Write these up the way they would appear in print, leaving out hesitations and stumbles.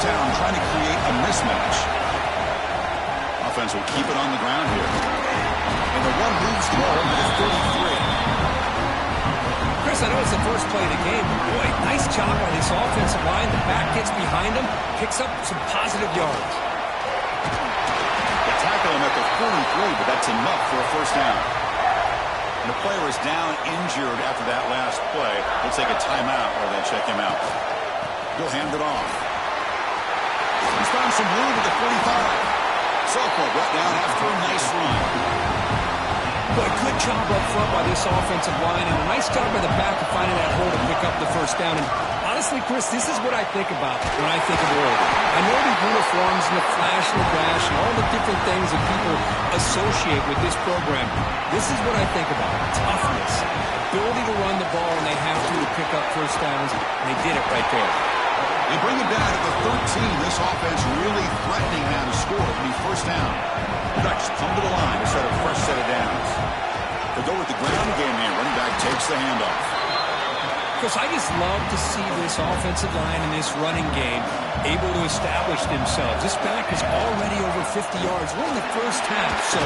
first down, trying to create a mismatch. Offense will keep it on the ground here. And the one moves the ball to the 33. Chris, I know it's the first play of the game, but boy, nice job by this offensive line. The back gets behind him, picks up some positive yards. They tackle him at the 43, but that's enough for a first down. And the player is down injured after that last play. They'll take a timeout or they'll check him out. He'll hand it off. He's found some room at the 45. Sophomore brought down after a nice run. Boy, good job up front by this offensive line, and a nice job by the back of finding that hole to pick up the first down. And honestly, Chris, this is what I think about when I think of Oregon. I know the uniforms and the flash and the dash and all the different things that people associate with this program. This is what I think about. Toughness, ability to run the ball when they have to pick up first downs, and they did it right there. They bring it down at the 13. This offense really threatening now to score. It'll be first down. The Ducks come to the line to start a fresh set of downs. They'll go with the ground game here. Running back takes the handoff. Chris, I just love to see this offensive line and this running game able to establish themselves. This back is already over 50 yards. We're in the first half, so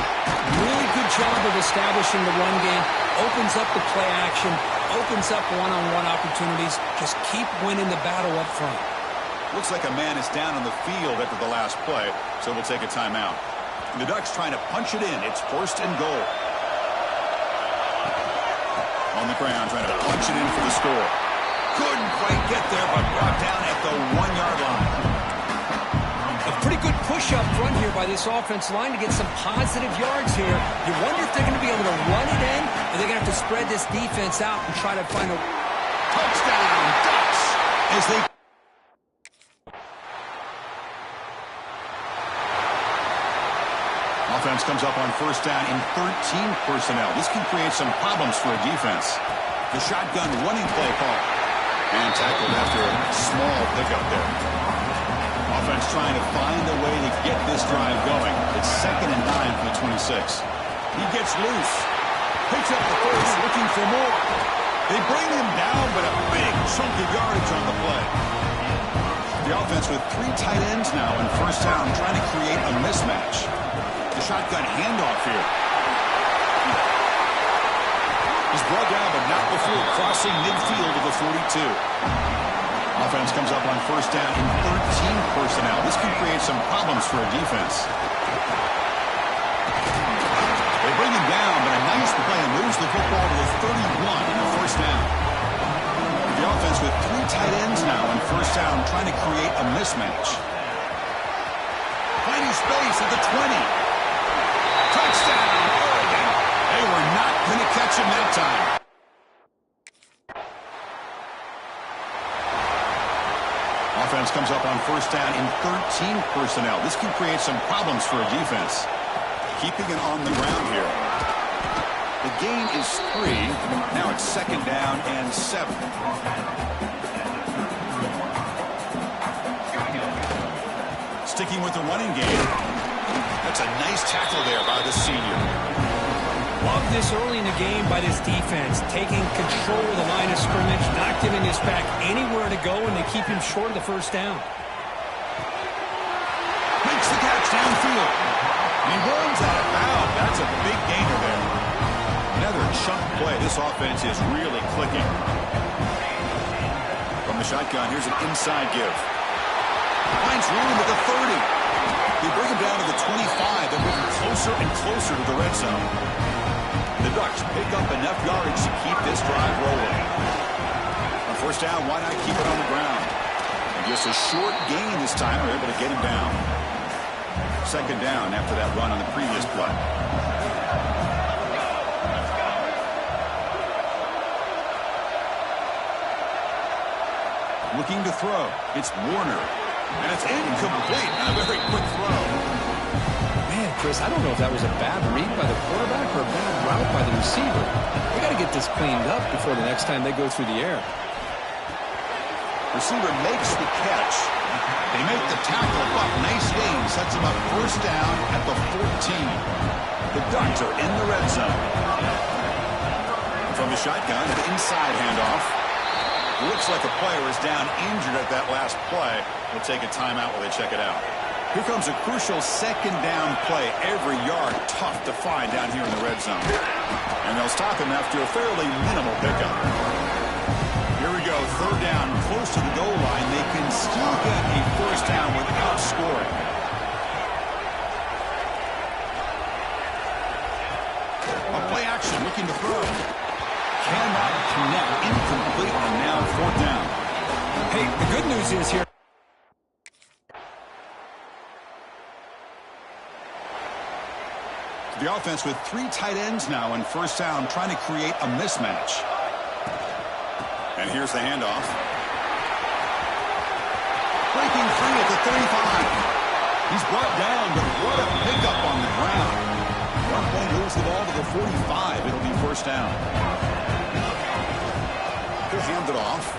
really good job of establishing the run game. Opens up the play action, opens up one-on-one opportunities. Just keep winning the battle up front. Looks like a man is down on the field after the last play, so we'll take a timeout. And the Ducks trying to punch it in. It's first and goal. On the ground, trying to punch it in for the score. Couldn't quite get there, but brought down at the 1-yard line. A pretty good push up front here by this offense line to get some positive yards here. You wonder if they're going to be able to run it in, or they're going to have to spread this defense out and try to find a touchdown Ducks as they offense comes up on first down in 13 personnel. This can create some problems for a defense. The shotgun running play call. And tackled after a small pickup there. Offense trying to find a way to get this drive going. It's 2nd and 9 for the 26. He gets loose. Picks up the first, looking for more. They bring him down, but a big chunk of yardage on the play. The offense with 3 tight ends now in first down, trying to create a mismatch. The shotgun handoff here. He's brought down, but not before crossing midfield of the 42. Offense comes up on first down in 13 personnel. This can create some problems for a defense. They bring him down, but a nice play and moves the football to the 31 in the first down. The offense with 3 tight ends now in first down, trying to create a mismatch. Finding space at the 20. Touchdown, Oregon. They were not going to catch him that time. Offense comes up on first down in 13 personnel. This can create some problems for a defense. Keeping it on the ground here. The gain is 3. Now it's 2nd down and 7. Sticking with the running game. That's a nice tackle there by the senior. Love this early in the game by this defense, taking control of the line of scrimmage, not giving this back anywhere to go, and they keep him short of the first down. Makes the catch downfield. He runs out of bounds. That's a big gainer there. Another chunk play. This offense is really clicking. From the shotgun, here's an inside give. Finds room at the 30. They bring him down to the 25. They're moving closer and closer to the red zone. The Ducks pick up enough yardage to keep this drive rolling. On first down, why not keep it on the ground? And just a short gain this time. They're able to get him down. 2nd down after that run on the previous play. Looking to throw. It's Warner. And it's incomplete. A very quick throw. Man, Chris, I don't know if that was a bad read by the quarterback or a bad route by the receiver. They got to get this cleaned up before the next time they go through the air. Receiver makes the catch. They make the tackle. Buck, nice gain. Sets him up first down at the 14. The Ducks are in the red zone. From the shotgun, an inside handoff. Looks like a player is down injured at that last play, We'll take a timeout while they check it out. Here comes a crucial second down play. Every yard tough to find down here in the red zone. And they'll stop him after a fairly minimal pickup. Here we go, third down, close to the goal line. They can still get a first down without scoring. A play action, looking to throw. Cannot connect, incomplete, and now fourth down. Hey, the good news is here. The offense with three tight ends now in first down, trying to create a mismatch. And here's the handoff. Breaking free at the 35. He's brought down, but what a pickup on the ground. 1 point moves the ball to the 45. It'll be first down. He'll hand it off.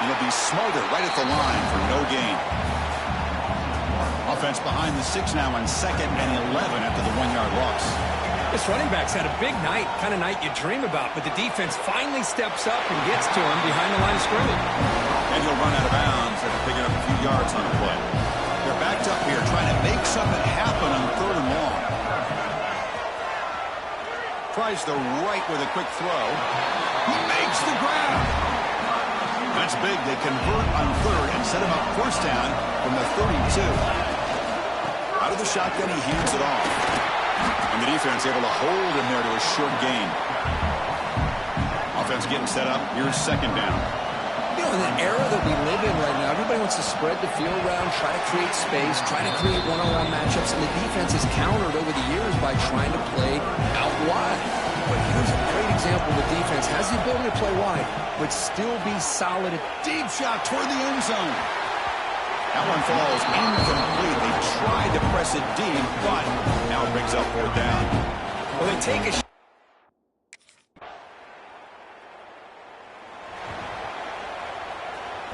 And he'll be smarter right at the line for no gain. Offense behind the 6 now on 2nd and 11 after the 1-yard loss. This running back's had a big night, kind of night you dream about, but the defense finally steps up and gets to him behind the line of scrimmage. And he'll run out of bounds after picking up a few yards on the play. They're backed up here trying to make something happen on 3rd and long. Tries the right with a quick throw. He makes the grab. That's big. They convert on 3rd and set him up first down from the 32. Out of the shotgun, he hands it off. And the defense able to hold him there to a short gain. Offense getting set up. Here's second down. You know, in the era that we live in right now, everybody wants to spread the field around, try to create space, try to create one-on-one matchups, and the defense has countered over the years by trying to play out wide. But here's a great example. The defense has the ability to play wide, but still be solid. Deep shot toward the end zone. That one falls incomplete. They tried to press it deep, but now it brings up fourth down. Well, they take a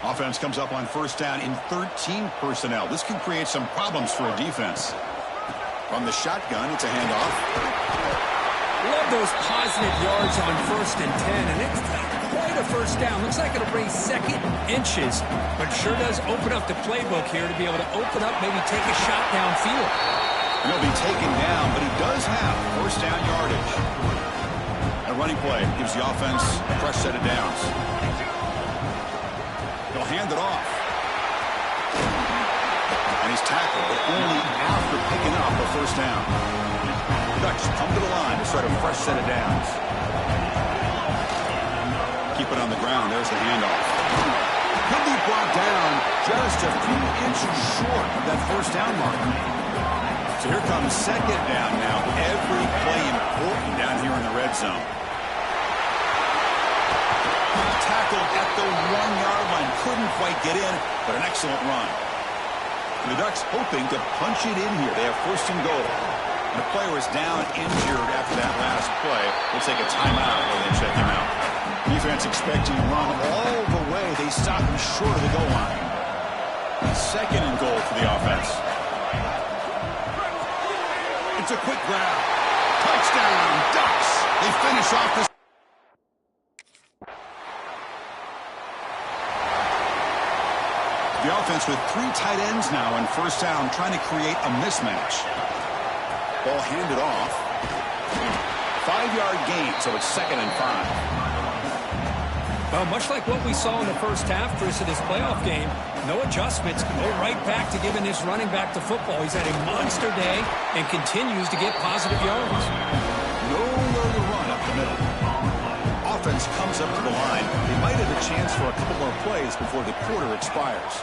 Offense comes up on first down in 13 personnel. This can create some problems for a defense. From the shotgun, it's a handoff. Love those positive yards on 1st and 10, and it's quite a first down. Looks like it'll bring second inches, but sure does open up the playbook here to be able to open up, maybe take a shot downfield. And he'll be taken down, but he does have first down yardage. A running play gives the offense a fresh set of downs. He'll hand it off. And he's tackled, but only after picking up a first down. Ducks come to the line to start a fresh set of downs. Keep it on the ground. There's the handoff. He'll be brought down just a few inches short of that first down mark. So here comes second down now. Every play important down here in the red zone. Tackled at the 1-yard line. Couldn't quite get in, but an excellent run. And the Ducks hoping to punch it in here. They have first and goal. And the player is down injured after that last play. We'll take a timeout while they check him out. Defense expecting to run all the way. They stop him short of the goal line. Second and goal for the offense. It's a quick grab. Touchdown, Ducks. They finish off this. The offense with three tight ends now in first down, trying to create a mismatch. Ball handed off. 5-yard gain, so it's 2nd and 5. Well, much like what we saw in the first half, Chris, of this playoff game, no adjustments, go right back to giving this running back the football. He's had a monster day and continues to get positive yards. Nowhere to run up the middle. Offense comes up to the line. They might have a chance for a couple more plays before the quarter expires.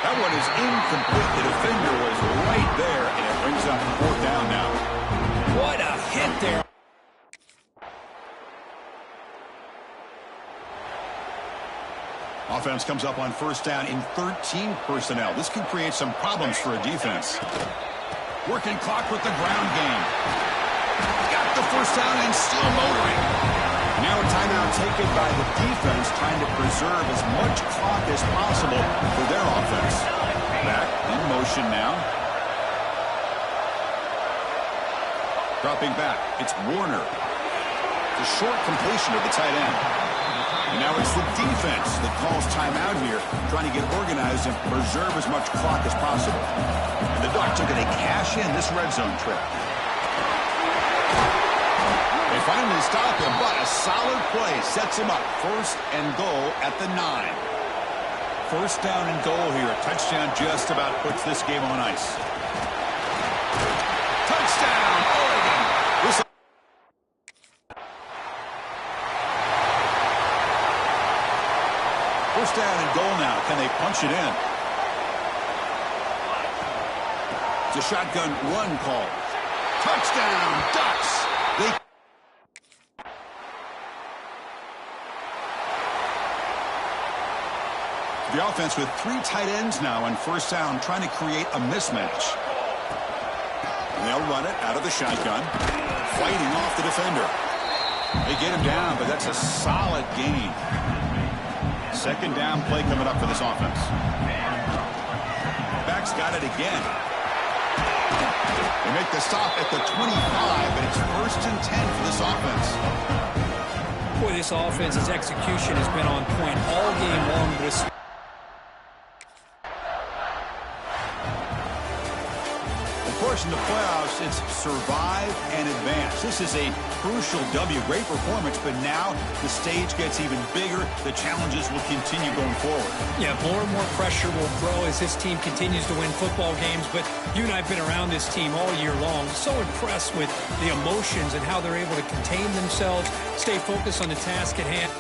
That one is incomplete. The defender was right there, and it brings up fourth down now. What a hit there. Offense comes up on first down in 13 personnel. This can create some problems for a defense. Working clock with the ground game. Got the first down and still motoring. Now a timeout taken by the defense, trying to preserve as much clock as possible for their offense. Back in motion now. Dropping back, it's Warner. The short completion of the tight end. And now it's the defense that calls timeout here, trying to get organized and preserve as much clock as possible. And the Ducks are going to cash in this red zone trip. They finally stop him, but a solid play sets him up. First and goal at the 9. First down and goal here. Touchdown just about puts this game on ice. Touchdown, Oregon. First down and goal now. Can they punch it in? It's a shotgun run call. Touchdown, Ducks. The offense with 3 tight ends now on first down, trying to create a mismatch. And they'll run it out of the shotgun, fighting off the defender. They get him down, but that's a solid gain. Second down play coming up for this offense. Back's got it again. They make the stop at the 25, but it's first and 10 for this offense. Boy, this offense's execution has been on point all game long. This in the playoffs, it's survive and advance. This is a crucial W. Great performance, but now the stage gets even bigger. The challenges will continue going forward. Yeah, more and more pressure will grow as this team continues to win football games, but you and I have been around this team all year long. So impressed with the emotions and how they're able to contain themselves, stay focused on the task at hand.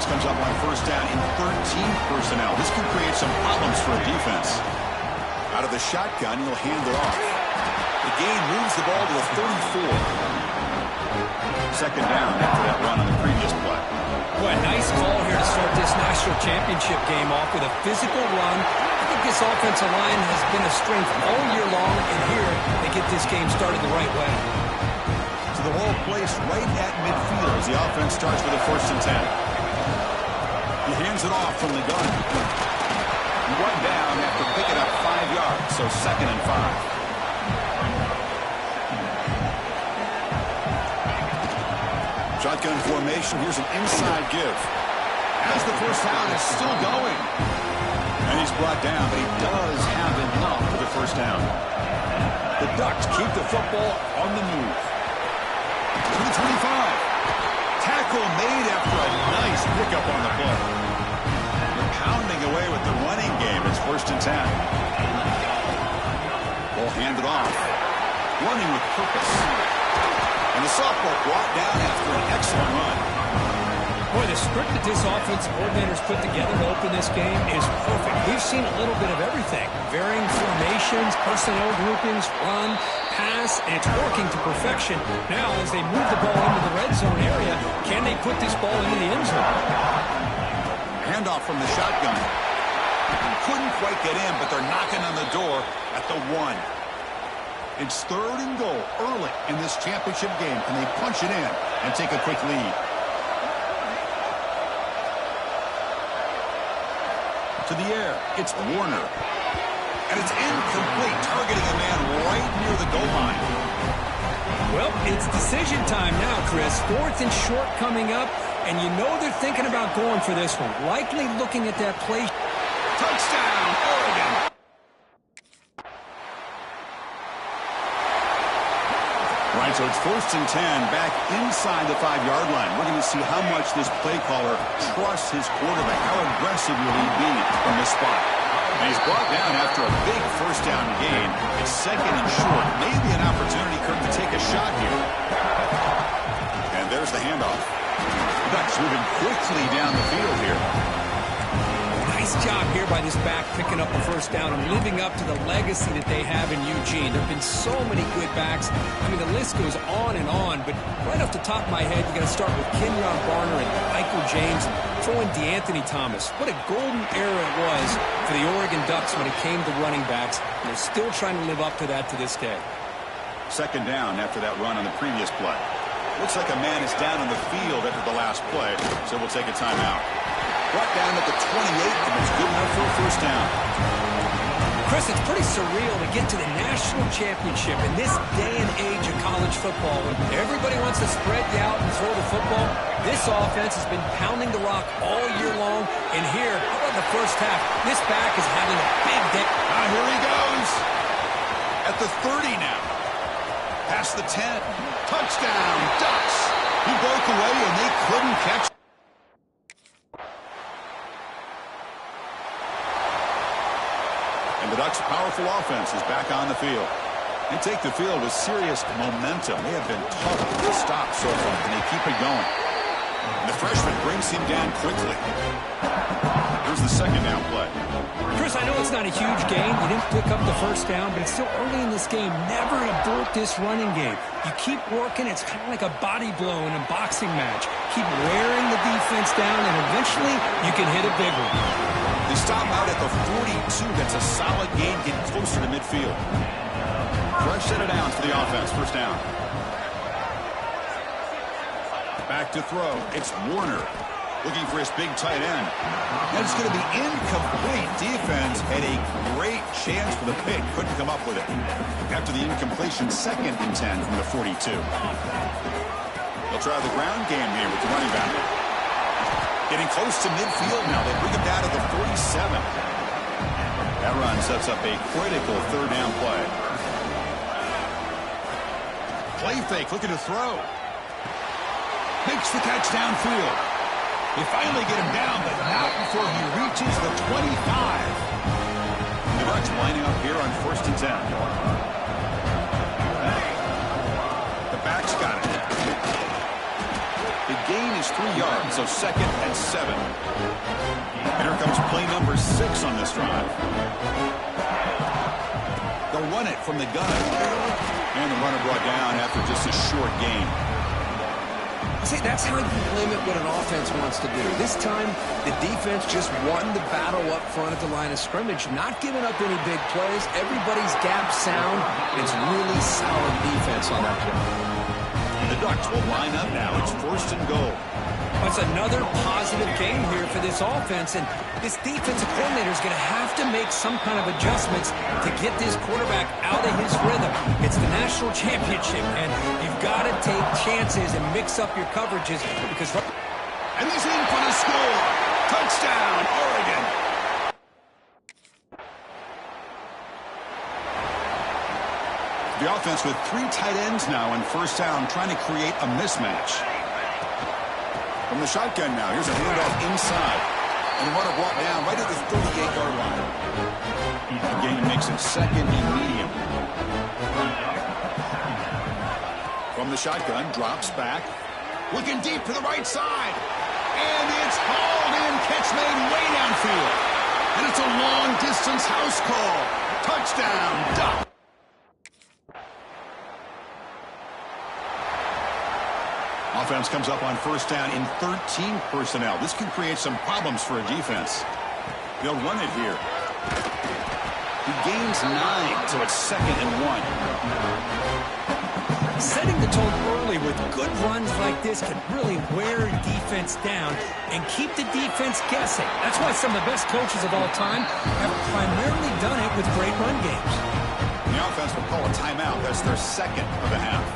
offense comes up on first down in 13 personnel. This can create some problems for a defense. Out of the shotgun, he'll hand it off. The gain moves the ball to the 34. Second down after that run on the previous play. Boy, nice call here to start this national championship game off with a physical run. I think this offensive line has been a strength all year long, and here they get this game started the right way. To the hole placed right at midfield as the offense starts with a 1st and 10. He hands it off from the gun. One down after picking up 5 yards, so 2nd and 5. Shotgun formation. Here's an inside give. As the first down is still going. And he's brought down, but he does have enough for the 1st down. The Ducks keep the football on the move. To the 25. Tackle made after a nice pickup on the play. They're pounding away with the running game. It's 1st and 10. Ball handed off. Running with purpose. And the sophomore brought down after an excellent run. Boy, the script that this offensive coordinator's put together to open this game is perfect. We've seen a little bit of everything. Varying formations, personnel groupings, run, pass, and it's working to perfection. Now, as they move the ball into the red zone area, can they put this ball into the end zone? Handoff from the shotgun. Couldn't quite get in, but they're knocking on the door at the 1. It's 3rd and goal early in this championship game, and they punch it in and take a quick lead. To the air, it's Warner. And it's incomplete, targeting a man right near the goal line. Well, it's decision time now, Chris. 4th and short coming up, and you know they're thinking about going for this one. Likely looking at that play. Touchdown, Oregon! Right, so it's 1st and 10 back inside the 5-yard line. We're going to see how much this play caller trusts his quarterback. How aggressive will he be from this spot? And he's brought down after a big 1st down gain. It's 2nd and short. Maybe an opportunity, Kirk, to take a shot here. And there's the handoff. Ducks moving quickly down the field here. Nice job here by this back picking up the 1st down and living up to the legacy that they have in Eugene. There have been so many good backs. I mean, the list goes on and on, but right off the top of my head, you got to start with Kenyon Barner and Michael James, throw in DeAnthony Thomas. What a golden era it was for the Oregon Ducks when it came to running backs. And they're still trying to live up to that to this day. 2nd down after that run on the previous play. Looks like a man is down on the field after the last play, so we'll take a timeout. Brought down at the 28, and it's good enough for a 1st down. Chris, it's pretty surreal to get to the national championship in this day and age of college football when everybody wants to spread you out and throw the football. This offense has been pounding the rock all year long, and here, how about the 1st half? This back is having a big day. Here he goes. At the 30 now. Past the 10. Touchdown, Ducks. He broke away, and they couldn't catch him. And the Ducks' powerful offense is back on the field. They take the field with serious momentum. They have been tough to stop so far, and they keep it going. And the freshman brings him down quickly. Here's the 2nd down play. Chris, I know it's not a huge gain. You didn't pick up the 1st down, but it's still early in this game. Never abort this running game. You keep working. It's kind of like a body blow in a boxing match. Keep wearing the defense down, and eventually you can hit a big one. They stop out at the 42. That's a solid gain, getting closer to midfield. Fresh set of downs for the offense. 1st down. Back to throw. It's Warner looking for his big tight end. And it's going to be incomplete. Defense had a great chance for the pick. Couldn't come up with it. After the incompletion, 2nd and 10 from the 42. They'll try the ground game here with the running back. Getting close to midfield now. They bring him down to the 47. That run sets up a critical 3rd down play. Play fake, looking to throw. Makes the catch downfield. They finally get him down, but not before he reaches the 25. The Ducks lining up here on 1st and 10. The back's got it. The gain is 3 yards, so 2nd and 7. And here comes play number 6 on this drive. They'll run it from the gun. And the runner brought down after just a short gain. See, that's how you limit what an offense wants to do. This time, the defense just won the battle up front at the line of scrimmage, not giving up any big plays. Everybody's gap sound. It's really solid defense on that play. The Ducks will line up now. It's 1st and goal. That's another positive game here for this offense, and this defensive coordinator is going to have to make some kind of adjustments to get this quarterback out of his rhythm. It's the national championship, and you've got to take chances and mix up your coverages because... And he's in for the score. Touchdown, Oregon. The offense with 3 tight ends now on 1st down, trying to create a mismatch. From the shotgun now, here's a handoff inside. And the runner brought down right at the 38-yard line. The gain makes it 2nd and medium. From the shotgun, drops back. Looking deep to the right side. And it's hauled in, catch made way downfield. And it's a long-distance house call. Touchdown, Duck. Offense comes up on 1st down in 13 personnel. This can create some problems for a defense. They'll run it here. He gains 9, so it's 2nd and 1. Setting the tone early with good runs like this can really wear defense down and keep the defense guessing. That's why some of the best coaches of all time have primarily done it with great run games. The offense will call a timeout. That's their 2nd of the half.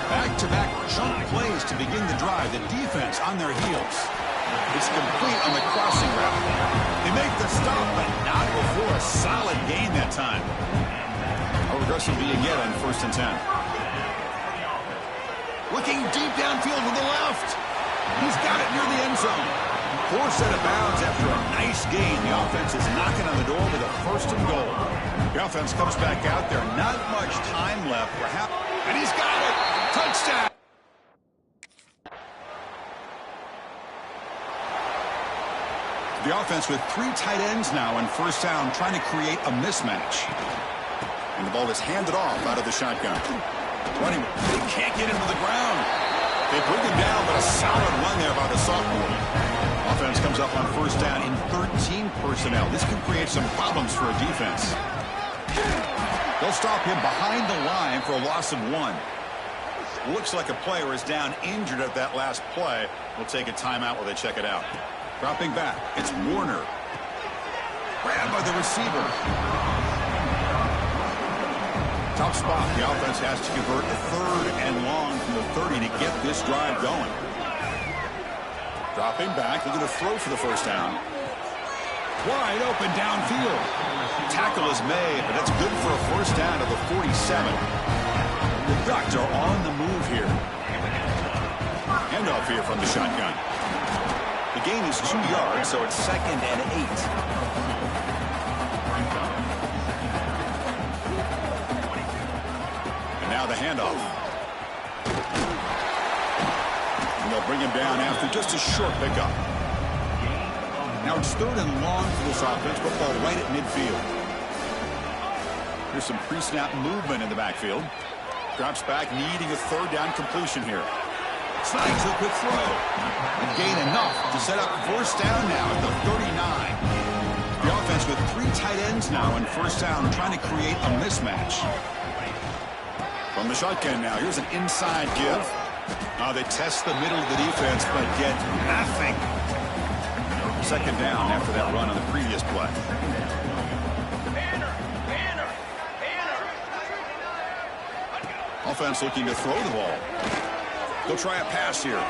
Back-to-back chunk plays to begin the drive. The defense on their heels. It's complete on the crossing route. They make the stop, but not before a solid gain that time. A regression be again on 1st and 10. Looking deep downfield to the left. He's got it near the end zone. 4 set of bounds after a nice gain. The offense is knocking on the door with a 1st and goal. The offense comes back out there. Not much time left, perhaps. And he's got it. Touchdown. The offense with 3 tight ends now on 1st down, trying to create a mismatch. And the ball is handed off out of the shotgun. Running, they can't get him to the ground. They bring him down, but a solid run there by the sophomore. Offense comes up on 1st down in 13 personnel. This can create some problems for a defense. They'll stop him behind the line for a loss of 1. Looks like a player is down injured at that last play. We'll take a timeout while they check it out. Dropping back, it's Warner. Grabbed by the receiver. Tough spot. The offense has to convert a 3rd and long from the 30 to get this drive going. Dropping back, looking to throw for the 1st down. Wide open downfield. Tackle is made, but that's good for a 1st down to the 47. The Ducks are on the move here. Handoff here from the shotgun. The gain is 2 yards, so it's 2nd and 8. And now the handoff. And they'll bring him down after just a short pickup. Now it's 3rd and long for this offense, but ball right at midfield. Here's some pre-snap movement in the backfield. Drops back, needing a 3rd down completion here. Snags a quick throw. And gain enough to set up 1st down now at the 39. The offense with 3 tight ends now on 1st down, trying to create a mismatch. From the shotgun now, here's an inside give. They test the middle of the defense, but get nothing. 2nd down after that run on the previous play. Offense looking to throw the ball. They'll try a pass here.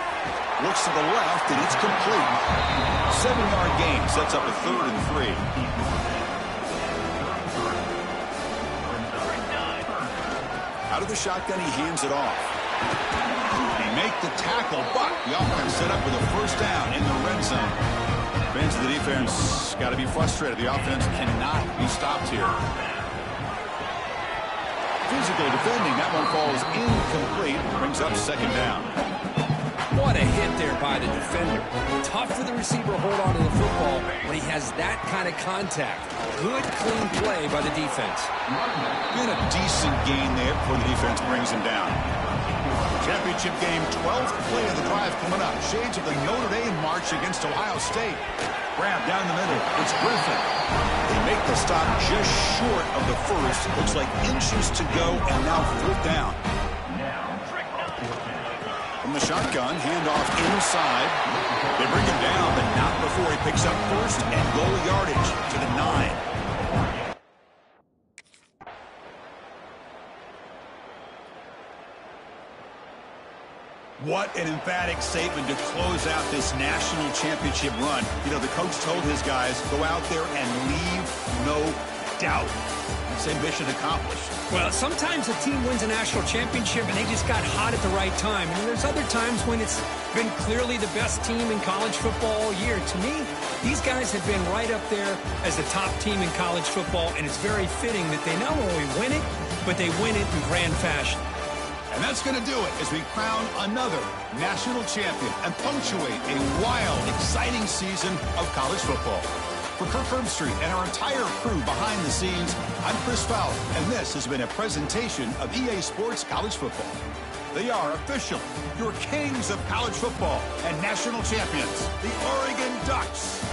Looks to the left, and it's complete. 7-yard gain sets up a 3rd and 3. Out of the shotgun, he hands it off. They make the tackle, but the offense set up with a 1st down in the red zone. Fans of the defense got to be frustrated. The offense cannot be stopped here. Physical defending. That one falls incomplete. Brings up 2nd down. What a hit there by the defender. Tough for the receiver to hold on to the football when he has that kind of contact. Good, clean play by the defense. Been a decent gain there before the defense brings him down. Championship game, 12th play of the drive coming up. Shades of the Notre Dame march against Ohio State. Grab down the middle. It's Griffin. They make the stop just short of the first. Looks like inches to go, and now 4th down. From the shotgun, handoff inside. They bring him down, but not before he picks up first and goal yardage to the 9. What an emphatic statement to close out this national championship run. You know, the coach told his guys, go out there and leave no doubt. Same mission accomplished. Well, sometimes a team wins a national championship and they just got hot at the right time. And there's other times when it's been clearly the best team in college football all year. To me, these guys have been right up there as the top team in college football, and it's very fitting that they not only win it, but they win it in grand fashion. And that's going to do it as we crown another national champion and punctuate a wild, exciting season of college football. For Kirk Herbstreit and our entire crew behind the scenes, I'm Chris Fowler, and this has been a presentation of EA Sports College Football. They are official, your kings of college football and national champions, the Oregon Ducks.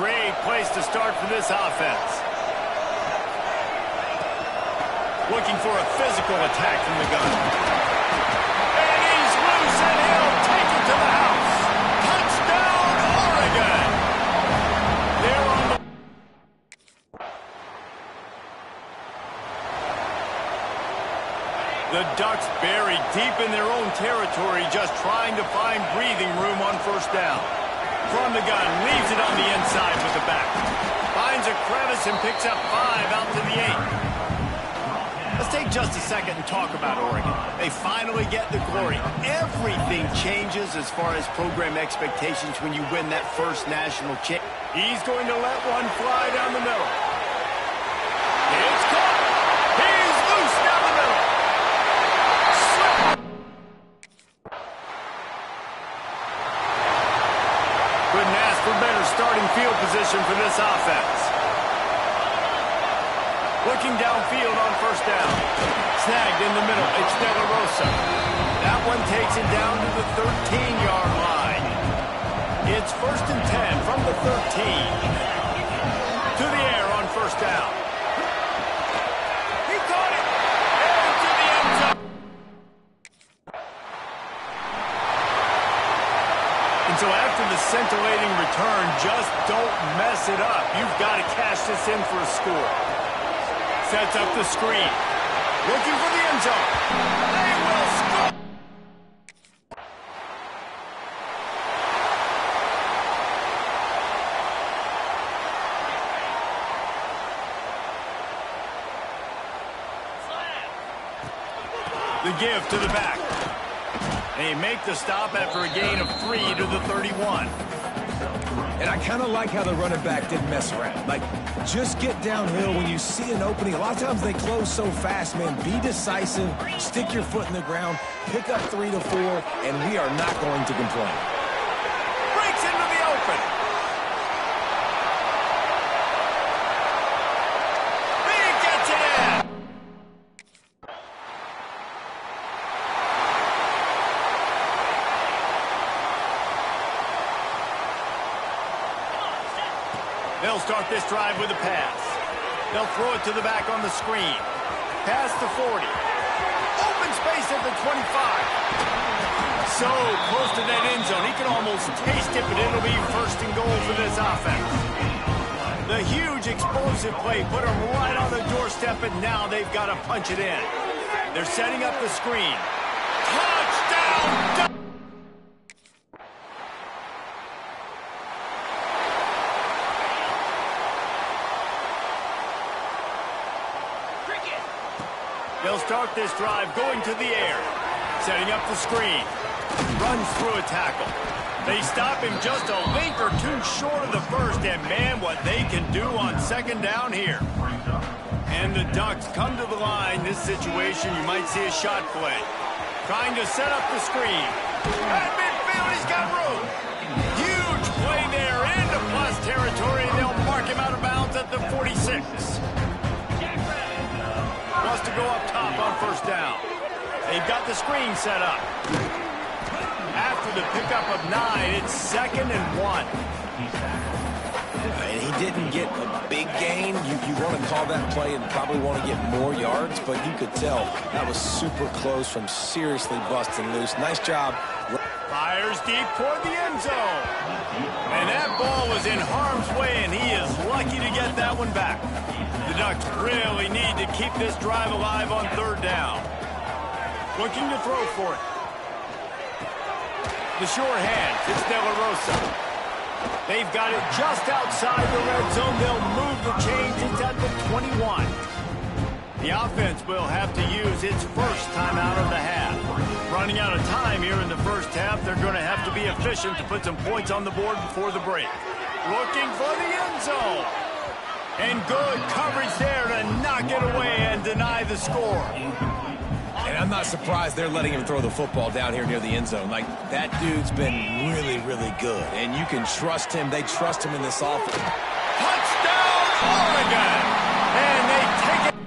Great place to start for this offense. Looking for a physical attack from the gun. And he's loose, and he'll take it to the house. Touchdown, Oregon! They're on the Ducks buried deep in their own territory, just trying to find breathing room on first down. From the gun, leaves it on the inside with the back. Finds a crevice and picks up 5 out to the 8. Let's take just a second and talk about Oregon. They finally get the glory. Everything changes as far as program expectations when you win that first national championship. He's going to let one fly down the middle. It's caught. He's loose down the middle. Couldn't ask for better starting field position for this offense. Looking downfield on first down. Snagged in the middle. It's De La Rosa. That one takes it down to the 13-yard line. It's 1st and 10 from the 13. To the air on first down. He caught it. And to the end zone. And so after the scintillating return, just don't mess it up. You've got to cash this in for a score. Sets up the screen. Looking for the end zone. They will score. The give to the back. They make the stop after a gain of 3 to the 31. And I kind of like how the running back didn't mess around. Like, just get downhill when you see an opening. A lot of times they close so fast, man. Be decisive, stick your foot in the ground, pick up 3 to 4, and we are not going to complain. Breaks into the open. He gets it in. They'll start this drive with a pass. They'll throw it to the back on the screen. Pass to 40. Open space at the 25. So close to that end zone. He can almost taste it, but it'll be 1st and goal for this offense. The huge explosive play put them right on the doorstep, and now they've got to punch it in. They're setting up the screen. Touchdown! They'll start this drive going to the air. Setting up the screen. Runs through a tackle. They stop him just a link or two short of the first, and man, what they can do on 2nd down here. And the Ducks come to the line. This situation, you might see a shot play. Trying to set up the screen. At midfield, he's got room. Huge play there into plus territory. They'll mark him out of bounds at the 46. Wants to go up top on 1st down. They've got the screen set up. After the pickup of 9, it's 2nd and 1. And he didn't get a big gain. You want to call that play and probably want to get more yards, but you could tell that was super close from seriously busting loose. Nice job. Fires deep toward the end zone. And that ball was in harm's way, and he is lucky to get that one back. The Ducks really need to keep this drive alive on 3rd down. Looking to throw for it. The sure hands. It's De La Rosa. They've got it just outside the red zone. They'll move the chains. It's at the 21. The offense will have to use its first timeout of the half. Running out of time here in the first half, they're going to have to be efficient to put some points on the board before the break. Looking for the end zone. And good coverage there to knock it away and deny the score. And I'm not surprised they're letting him throw the football down here near the end zone. Like, that dude's been really, really good. And you can trust him. They trust him in this offense. Touchdown, Oregon! And they take it.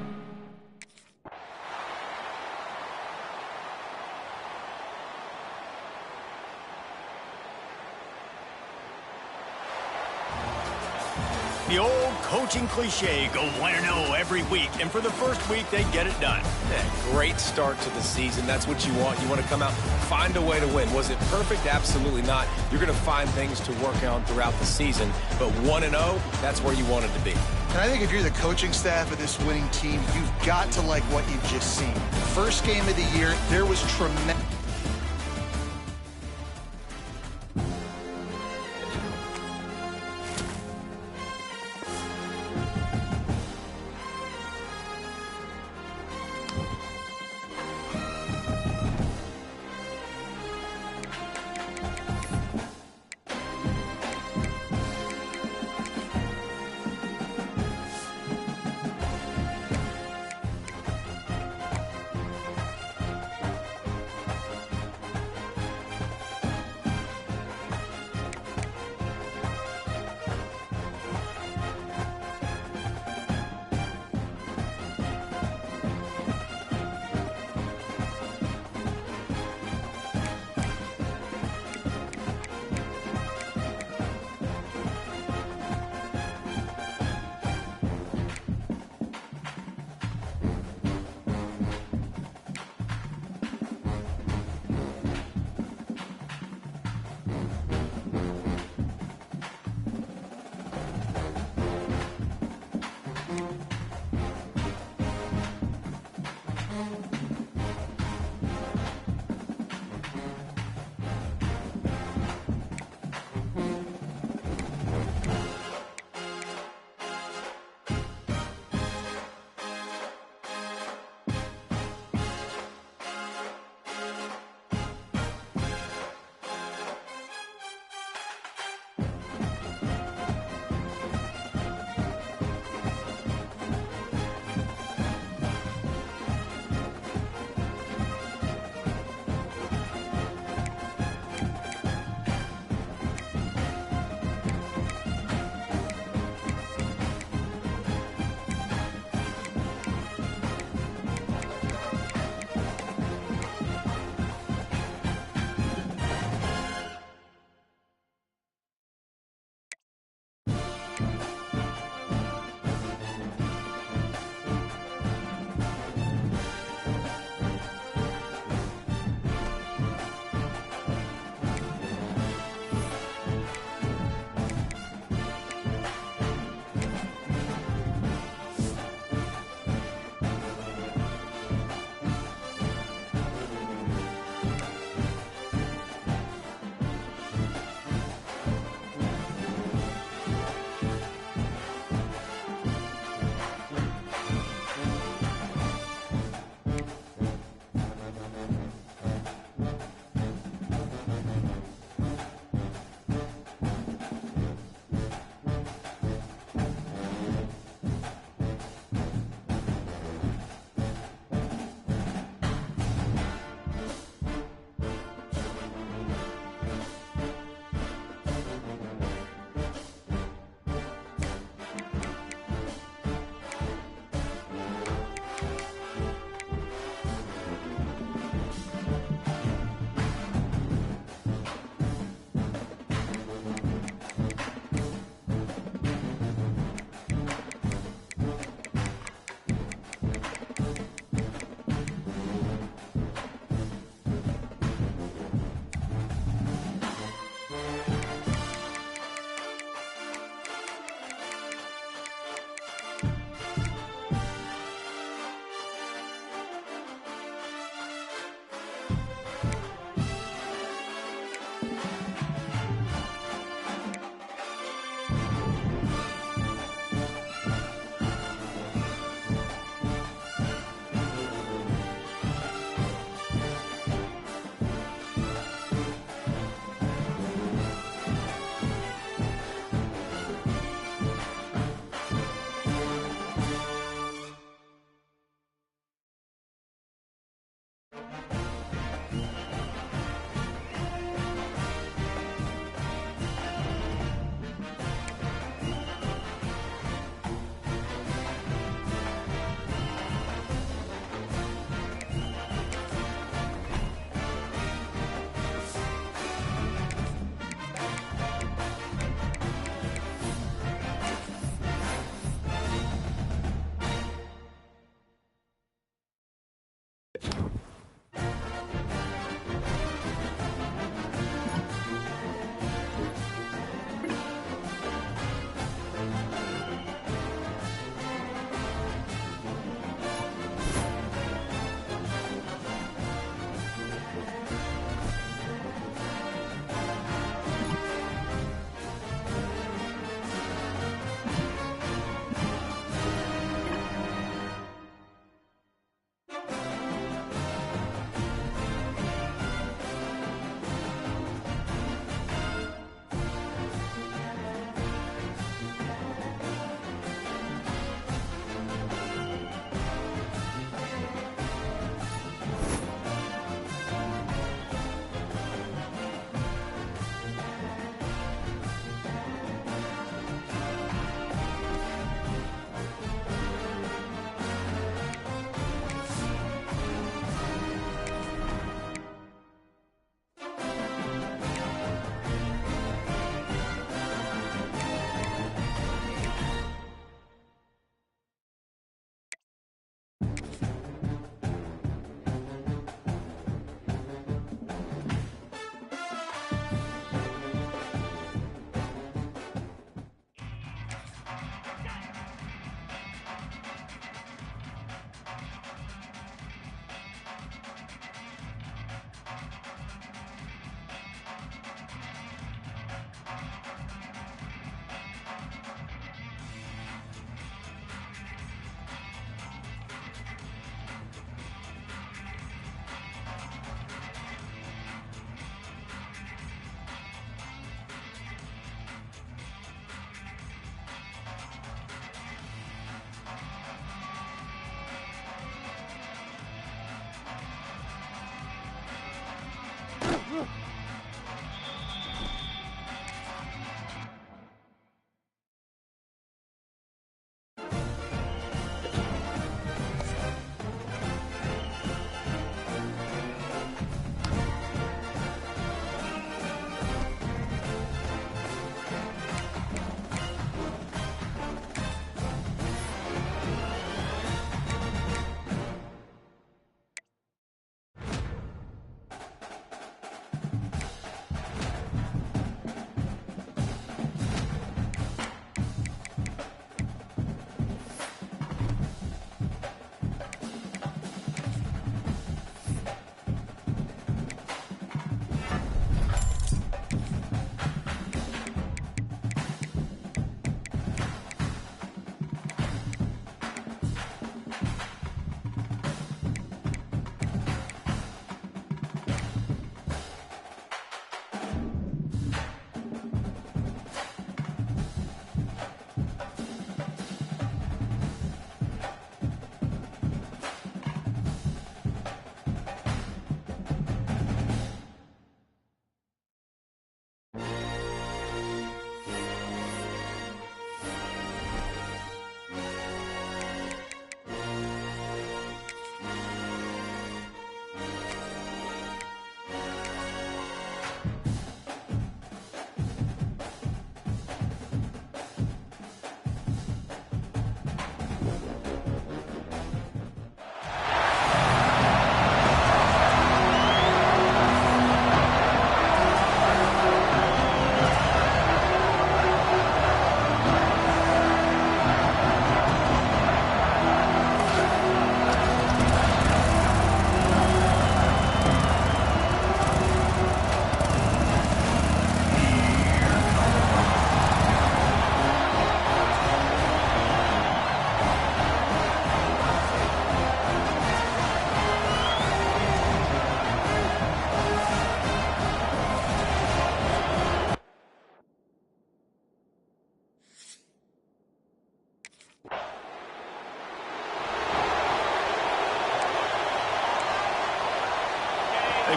The old coaching cliche, go 1-0 every week. And for the first week, they get it done. Yeah, great start to the season. That's what you want. You want to come out, find a way to win. Was it perfect? Absolutely not. You're going to find things to work on throughout the season. But 1-0, that's where you want it to be. And I think if you're the coaching staff of this winning team, you've got to like what you've just seen. First game of the year, there was tremendous...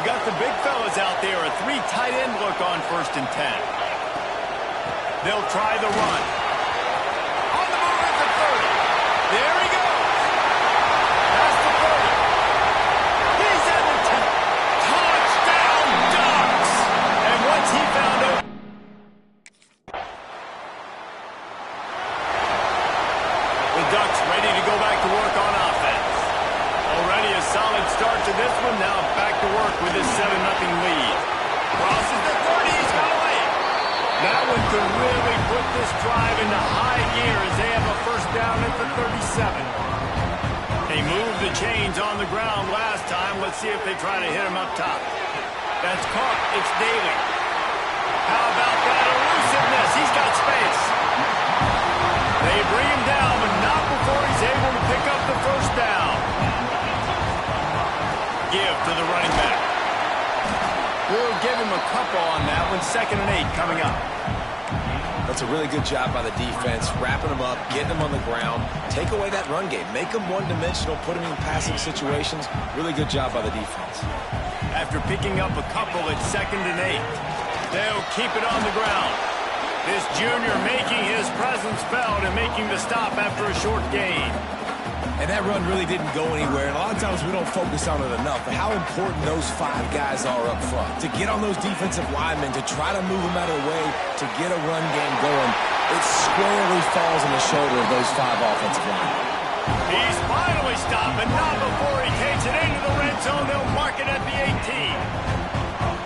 got the big fellas out there. A 3 tight end look on 1st and 10. They'll try the run. On the move at the 30. There he goes. Past the 30. He's at the 10. Touchdown, Ducks! And once he found out, the Ducks ready to go back to work on offense. Already a solid start to this one. Now back to work with this 7-0 lead. Crosses the 30. He's got away. That one could really put this drive into high gear as they have a 1st down at the 37. They moved the chains on the ground last time. Let's see if they try to hit him up top. That's caught. It's Daly. How about that elusiveness? He's got space. They bring him down, but not before he's able to pick up the 1st down. Give to the running back. We'll give him a couple on that one. 2nd and 8 coming up. That's a really good job by the defense, wrapping them up, getting them on the ground, take away that run game, make them one-dimensional, put them in passing situations. Really good job by the defense. After picking up a couple at 2nd and 8, they'll keep it on the ground. This junior making his presence felt and making the stop after a short gain. And that run really didn't go anywhere, and a lot of times we don't focus on it enough, but how important those 5 guys are up front. To get on those defensive linemen, to try to move them out of the way, to get a run game going, it squarely falls on the shoulder of those 5 offensive linemen. He's finally stopped, but not before he takes it into the red zone. They'll mark it at the 18.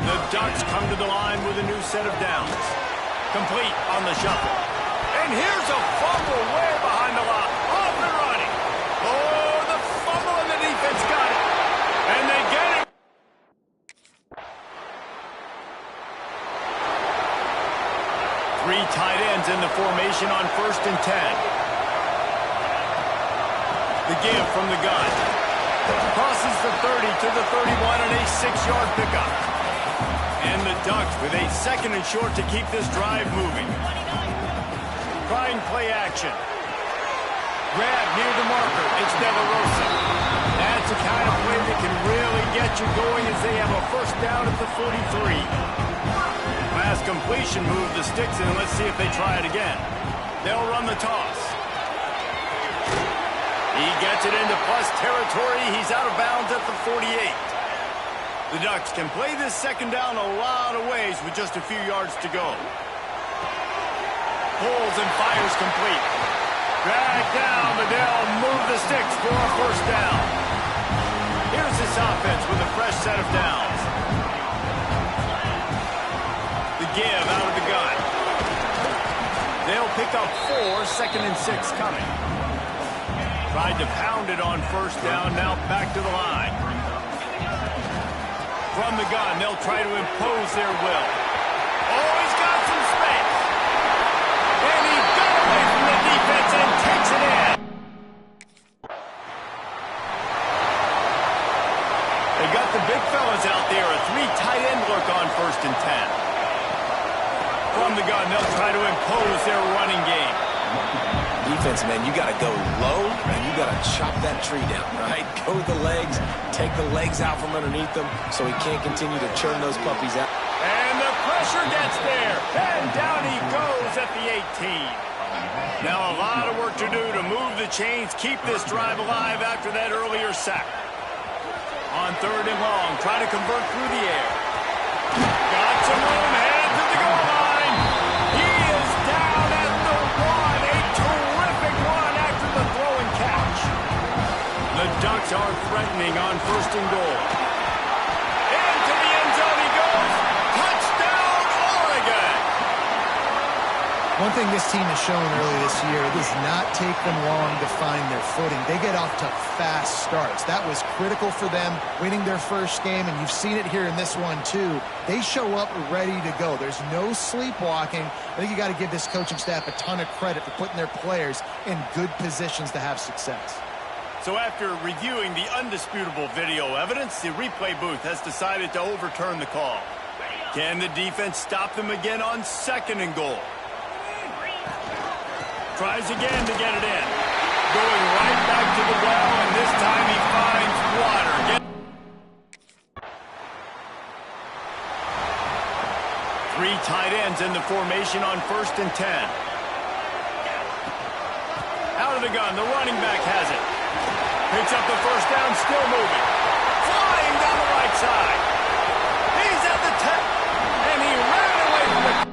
The Ducks come to the line with a new set of downs. Complete on the shuffle. And here's a fumble way behind the line. Off and running. Oh, the fumble and the defense got it. And they get it. Three tight ends in the formation on 1st and 10. The give from the gun. Crosses the 30 to the 31 and a 6-yard pickup. And the Ducks with a 2nd and short to keep this drive moving. Trying play action. Grab near the marker. It's De La Rosa. That's the kind of play that can really get you going as they have a 1st down at the 43. Pass completion, move the sticks in, and let's see if they try it again. They'll run the toss. He gets it into plus territory. He's out of bounds at the 48. The Ducks can play this 2nd down a lot of ways with just a few yards to go. Pulls and fires complete. Drag down, but they'll move the sticks for a 1st down. Here's this offense with a fresh set of downs. The give out of the gun. They'll pick up 4, 2nd and 6 coming. Tried to pound it on 1st down, now back to the line. From the gun, they'll try to impose their will. Oh, he's got some space. And he got away from the defense and takes it in. They got the big fellas out there. A 3 tight end look on 1st and 10. From the gun, they'll try to impose their running game. Defense, man, you got to go low, and you got to chop that tree down, right? Go with the legs, take the legs out from underneath them so he can't continue to churn those puppies out. And the pressure gets there, and down he goes at the 18. Now a lot of work to do to move the chains, keep this drive alive after that earlier sack. On 3rd and long, try to convert through the air. Got some room, head to the goal line. He is down at the 1. A terrific run after the throw and catch. The Ducks are threatening on 1st and goal. Into the end zone he goes. Touchdown, Oregon. One thing this team has shown early this year, it does not take them long to find their footing. They get off to fast starts. That was critical for them winning their 1st game, and you've seen it here in this one too. They show up ready to go. There's no sleepwalking. I think you got to give this coaching staff a ton of credit for putting their players in good positions to have success. So after reviewing the undisputable video evidence, the replay booth has decided to overturn the call. Can the defense stop them again on 2nd and goal? Tries again to get it in. Going right back to the well, and this time he finds water. runs in the formation on 1st and 10. Out of the gun, the running back has it. Picks up the first down, still moving. Flying down the right side. He's at the 10, and he ran away from it.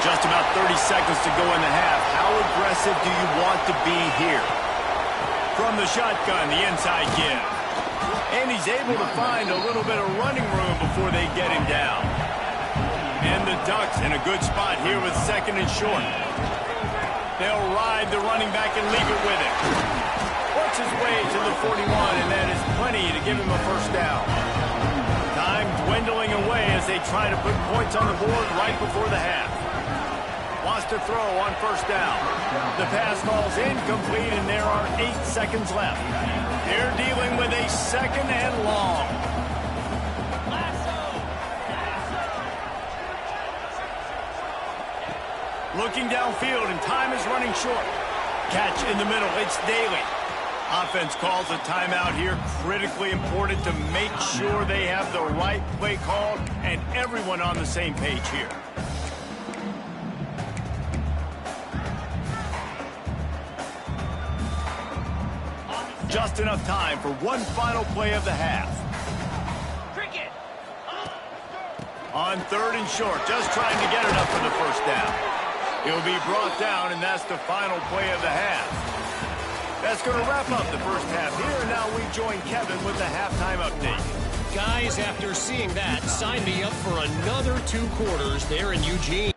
Just about 30 seconds to go in the half. How aggressive do you want to be here? From the shotgun, the inside give. And he's able to find a little bit of running room before they get him down. And the Ducks in a good spot here with 2nd and short. They'll ride the running back and leave it with him. Works his way to the 41, and that is plenty to give him a first down. Time dwindling away as they try to put points on the board right before the half. Wants to throw on 1st down. The pass falls incomplete, and there are 8 seconds left. They're dealing with a 2nd and long. Looking downfield, and time is running short. Catch in the middle, it's Daly. Offense calls a timeout here. Critically important to make sure they have the right play called and everyone on the same page here. Just enough time for one final play of the half. On 3rd and short, just trying to get enough for the first down. He'll be brought down, and that's the final play of the half. That's going to wrap up the first half here. Now we join Kevin with the halftime update. Guys, after seeing that, sign me up for another 2 quarters there in Eugene.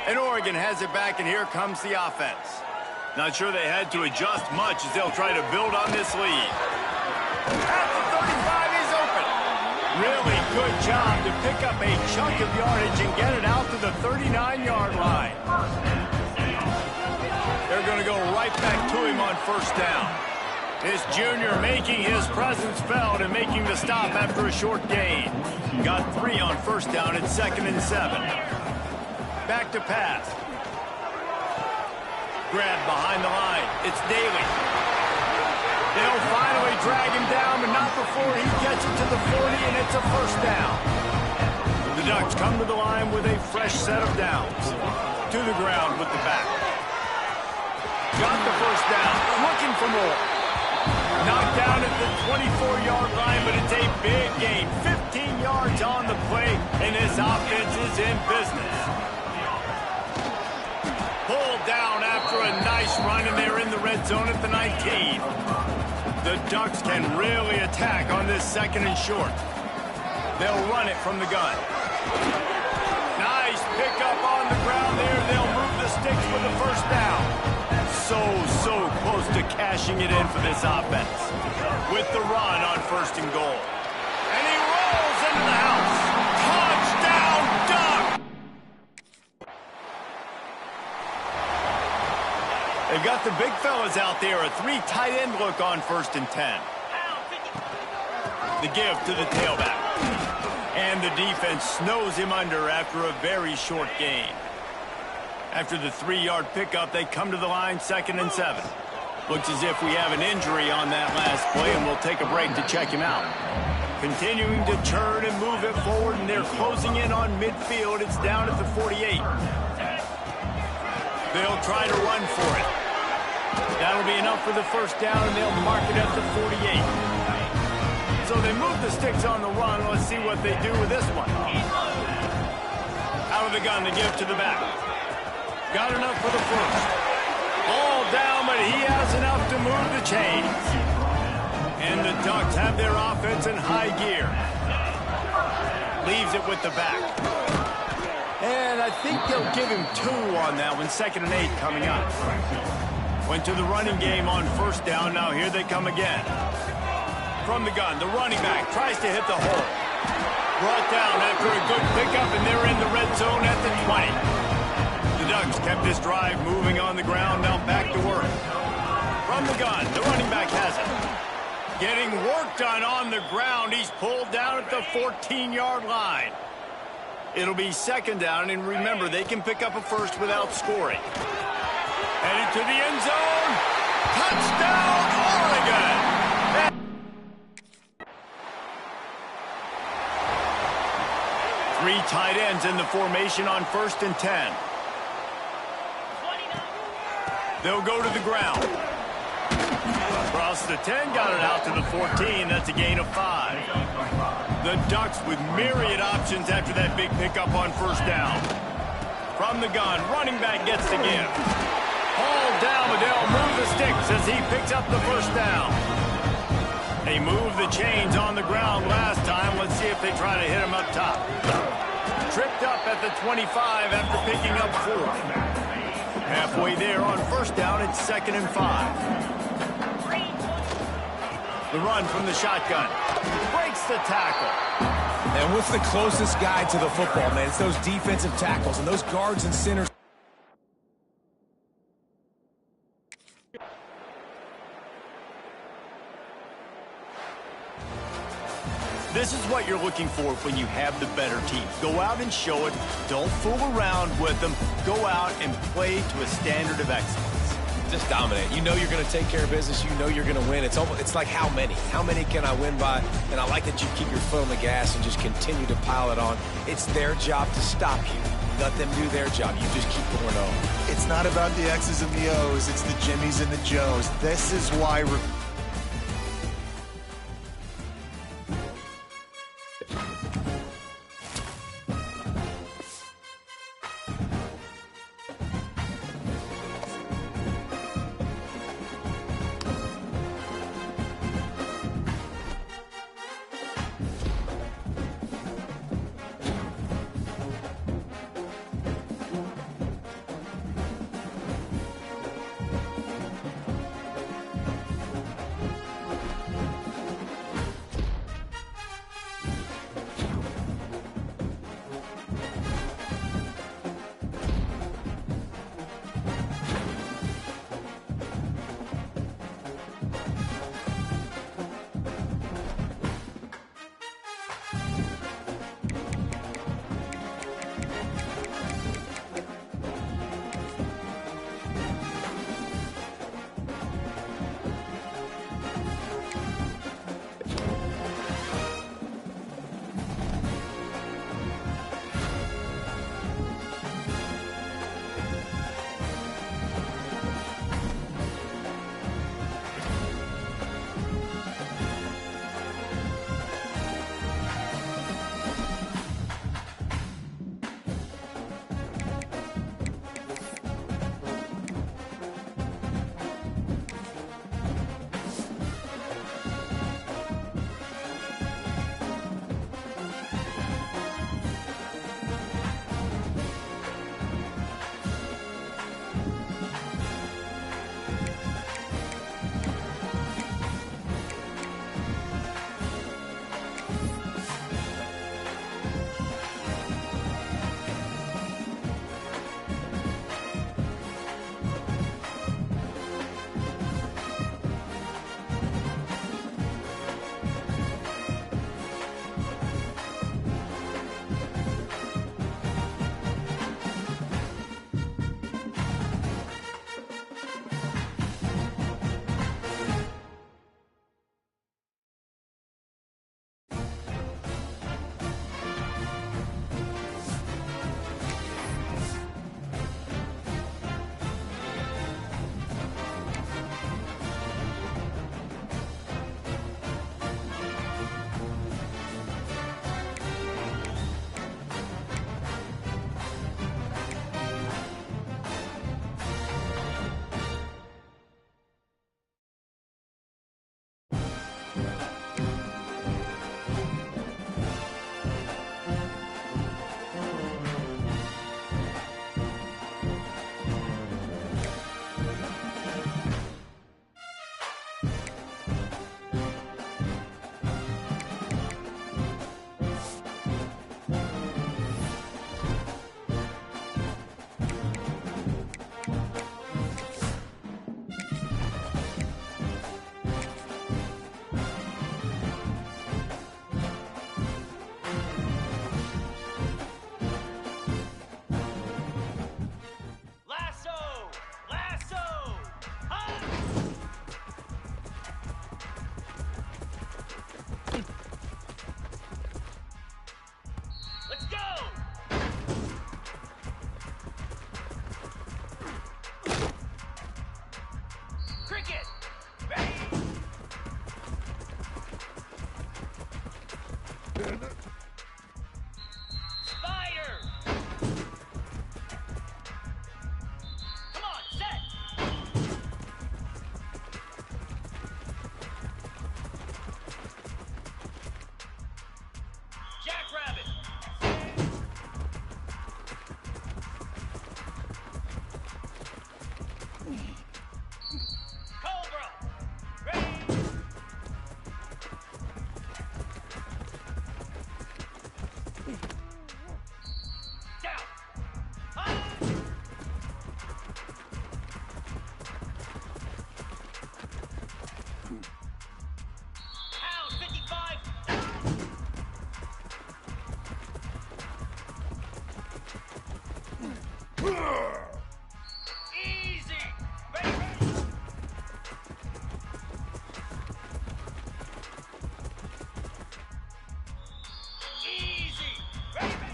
And Oregon has it back, and here comes the offense. Not sure they had to adjust much as they'll try to build on this lead. At the 35, he's open. Really good job to pick up a chunk of yardage and get it out to the 39-yard line. They're going to go right back to him on 1st down. This junior making his presence felt and making the stop after a short gain. Got 3 on 1st down at 2nd and 7. Back to pass. Grab behind the line. It's Daly. They'll finally drag him down, but not before he gets it to the 40, and it's a first down. The Ducks come to the line with a fresh set of downs. To the ground with the back. Got the first down. Looking for more. Knocked down at the 24-yard line, but it's a big gain. 15 yards on the play, and this offense is in business. Pulled down after a nice run, and they're in the red zone at the 19. The Ducks can really attack on this 2nd and short. They'll run it from the gun. Nice pickup on the ground there. They'll move the sticks with the first down. So close to cashing it in for this offense. With the run on 1st and goal. And he rolls into the house. Touchdown, Ducks! They've got the big fellas out there. A 3 tight end look on 1st and 10. The give to the tailback. And the defense snows him under after a very short gain. After the 3-yard pickup, they come to the line 2nd and 7. Looks as if we have an injury on that last play, and we'll take a break to check him out. Continuing to turn and move it forward, and they're closing in on midfield. It's down at the 48. They'll try to run for it. That'll be enough for the first down, and they'll mark it at the 48. So they move the sticks on the run. Let's see what they do with this one. Out of the gun, the give to the back. Got enough for the first. Ball down, but he has enough to move the chains. And the Ducks have their offense in high gear. Leaves it with the back. And I think they'll give him 2 on that one. 2nd and 8 coming up. Went to the running game on 1st down. Now here they come again. From the gun, the running back tries to hit the hole. Brought down after a good pickup, and they're in the red zone at the 20. The Ducks kept this drive moving on the ground. Now back to work. From the gun, the running back has it. Getting work done on the ground. He's pulled down at the 14-yard line. It'll be 2nd down, and remember, they can pick up a first without scoring. Headed to the end zone. Touchdown, Three tight ends in the formation on 1st and 10. They'll go to the ground. Across the 10, got it out to the 14. That's a gain of 5. The Ducks with myriad options after that big pickup on 1st down. From the gun, running back gets the give. Hauled down, but they'll move the sticks as he picks up the 1st down. They moved the chains on the ground last time. Let's see if they try to hit him up top. Tripped up at the 25 after picking up 4. Halfway there on 1st down, it's 2nd and 5. The run from the shotgun. Breaks the tackle. And what's the closest guy to the football, man? It's those defensive tackles and those guards and centers. This is what you're looking for when you have the better team. Go out and show it. Don't fool around with them. Go out and play to a standard of excellence. Just dominate. You know you're going to take care of business. You know you're going to win. It's like how many? How many can I win by? And I like that you keep your foot on the gas and just continue to pile it on. It's their job to stop you. Let them do their job. You just keep going on. It's not about the X's and the O's. It's the Jimmies and the Joes. This is why... Easy, baby! Easy, baby!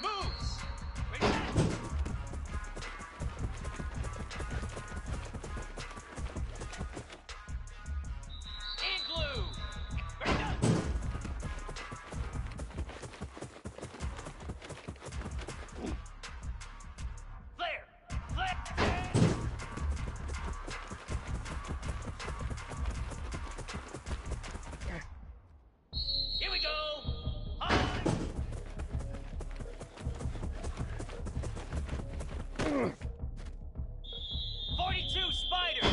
Moves! Wait a minute. Igloo! Very good. Flare! Flare! Here we go! High! 42 Spider!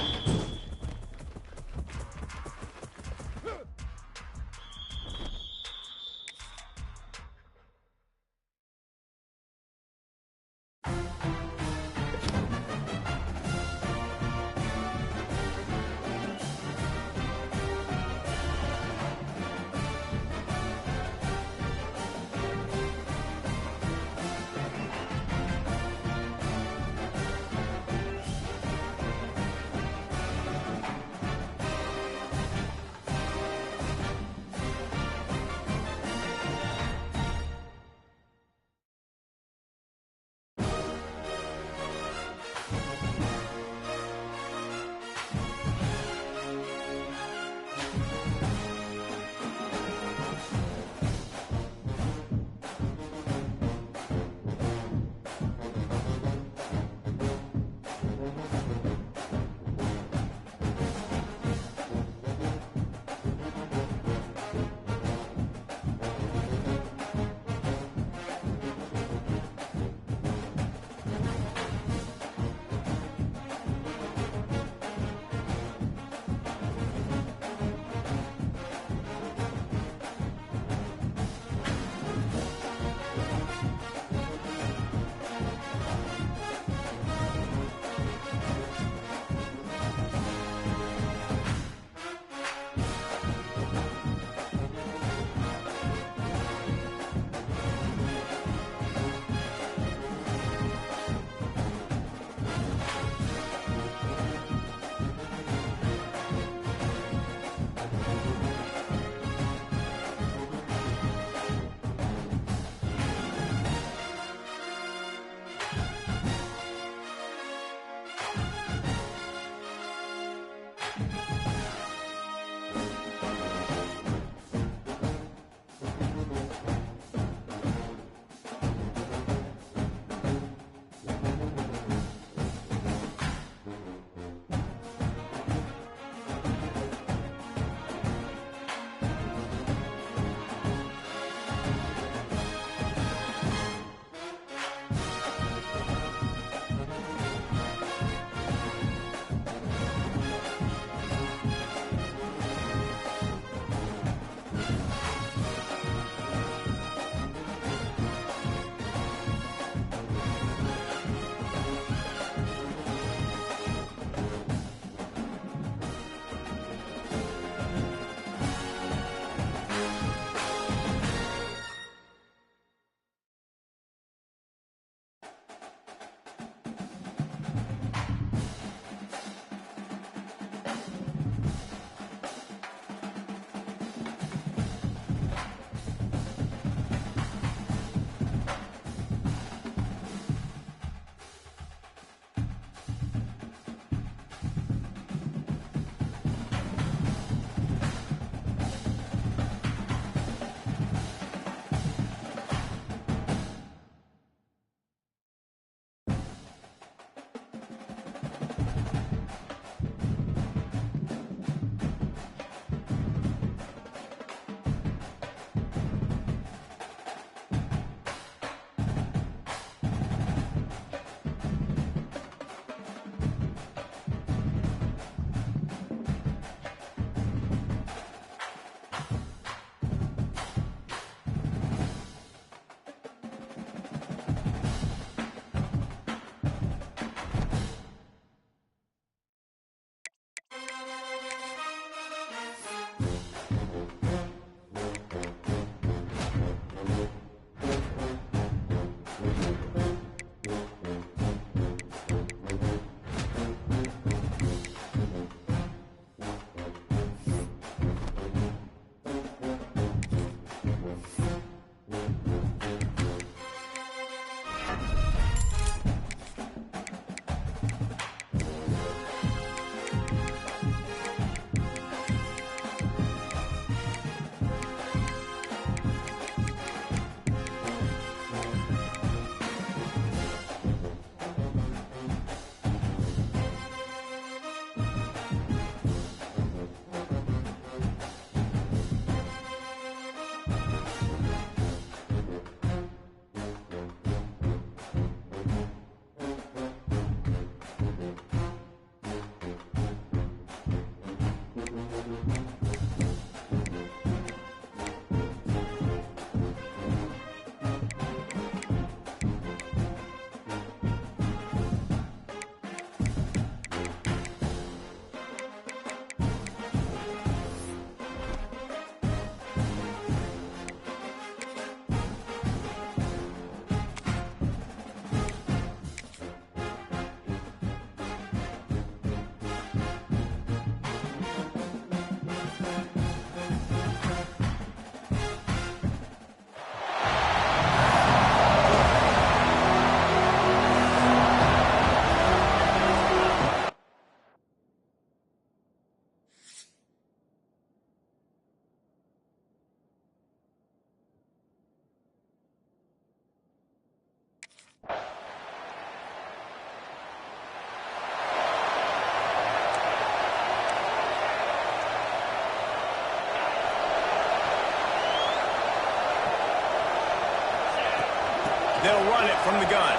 They'll run it from the gun.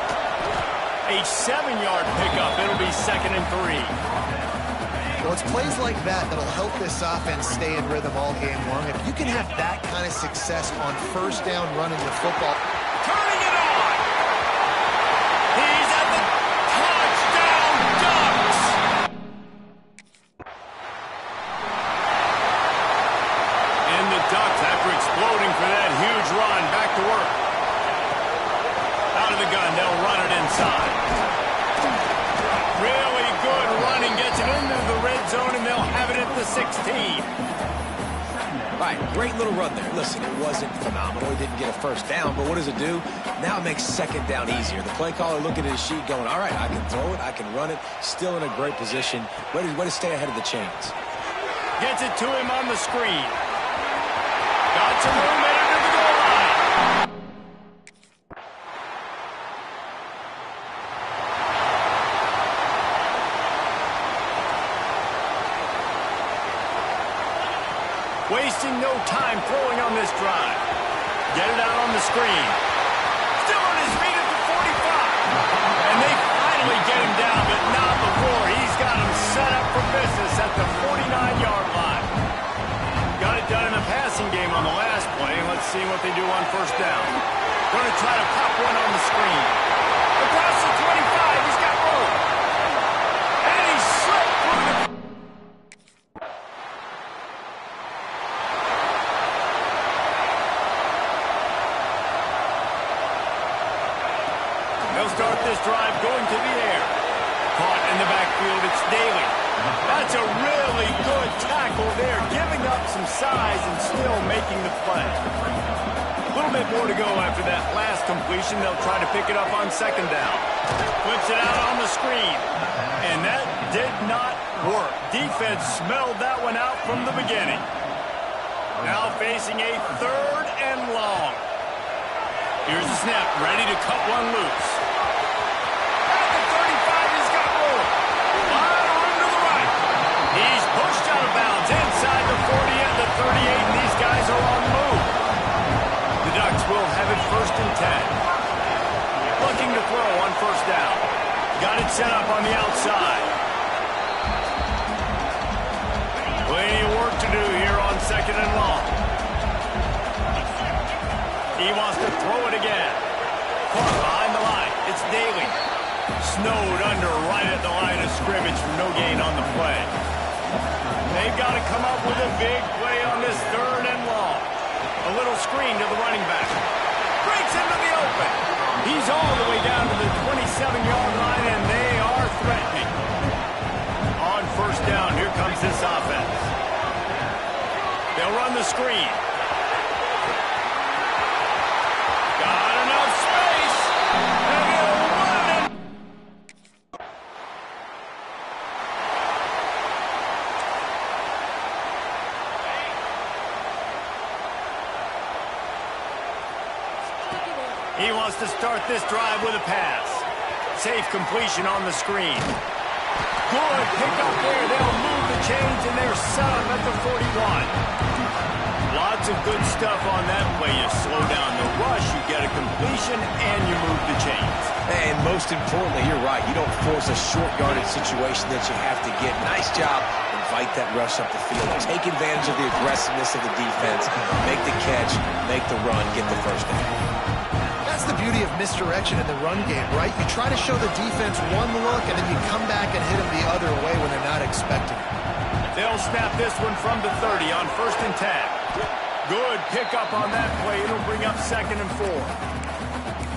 A 7-yard pickup. It'll be 2nd and 3. Well, it's plays like that that'll help this offense stay in rhythm all game long. If you can have that kind of success on first down running the football. Turning it on. He's at the touchdown Ducks. And the Ducks, after exploding for that huge run, back to work. Out of the gun, they'll run it inside. Really good running, gets it into the red zone, and they'll have it at the 16. All right, great little run there. Listen, it wasn't phenomenal. He didn't get a first down, but what does it do? Now it makes 2nd down easier. The play caller looking at his sheet going, all right, I can throw it, I can run it, still in a great position. Way to stay ahead of the chains. Gets it to him on the screen. Got some room in under the goal line. Wasting no time throwing on this drive. Get it out on the screen. Still on his feet at the 45. And they finally get him down, but not before. He's got him set up for business at the 49-yard line. Got it done in the passing game on the last play. Let's see what they do on first down. Going to try to pop one on the screen. Across the 25, he's got room. And he slipped through the... They'll start this drive going to the air. Caught in the backfield, it's Daly. That's a really good tackle there, giving up some size and still making the play. A little bit more to go after that last completion. They'll try to pick it up on 2nd down. Flips it out on the screen. And that did not work. Defense smelled that one out from the beginning. Now facing a 3rd and long. Here's the snap, ready to cut one loose. At the 35, he's got room. Lot of room to the right. He's pushed out of bounds inside the 40 and the 38, and these guys are on the move. The Ducks will have it 1st and 10. Looking to throw on first down. Got it set up on the outside. Plenty of work to do here on 2nd and long. He wants to throw it again. Caught behind the line. It's Daly. Snowed under right at the line of scrimmage for no gain on the play. They've got to come up with a big play on this 3rd and long. A little screen to the running back. Breaks into the open. He's all the way down to the 27-yard line, and they are threatening. On first down, here comes this offense. They'll run the screen. Got enough space. And he'll run it. He wants to start this drive with a pass. Safe completion on the screen. Good pickup there. They'll move the chains, and they're set up at the 41. Lots of good stuff on that play. You slow down the rush, you get a completion, and you move the chains. And most importantly, you're right. You don't force a short-yarded situation that you have to get. Nice job. Invite that rush up the field. Take advantage of the aggressiveness of the defense. Make the catch, make the run, get the first down. That's the beauty of misdirection in the run game, right? You try to show the defense one look, and then you come back and hit them the other way when they're not expecting it. They'll snap this one from the 30 on 1st and 10. Good pickup on that play. It'll bring up 2nd and 4.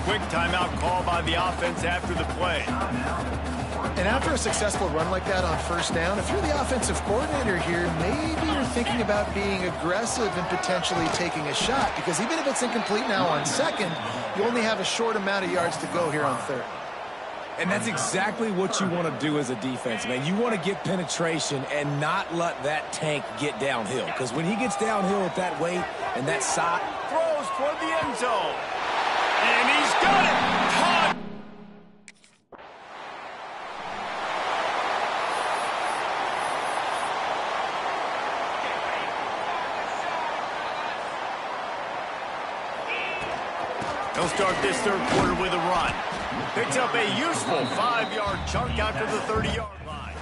Quick timeout call by the offense after the play. And after a successful run like that on first down, if you're the offensive coordinator here, maybe you're thinking about being aggressive and potentially taking a shot, because even if it's incomplete now on 2nd, you only have a short amount of yards to go here on 3rd. And that's exactly what you want to do as a defense, man. You want to get penetration and not let that tank get downhill. Because when he gets downhill with that weight and that size... Throws toward the end zone. And he's got it. Caught. He'll start this third quarter with a run. Picks up a useful 5-yard chunk after the 30-yard line.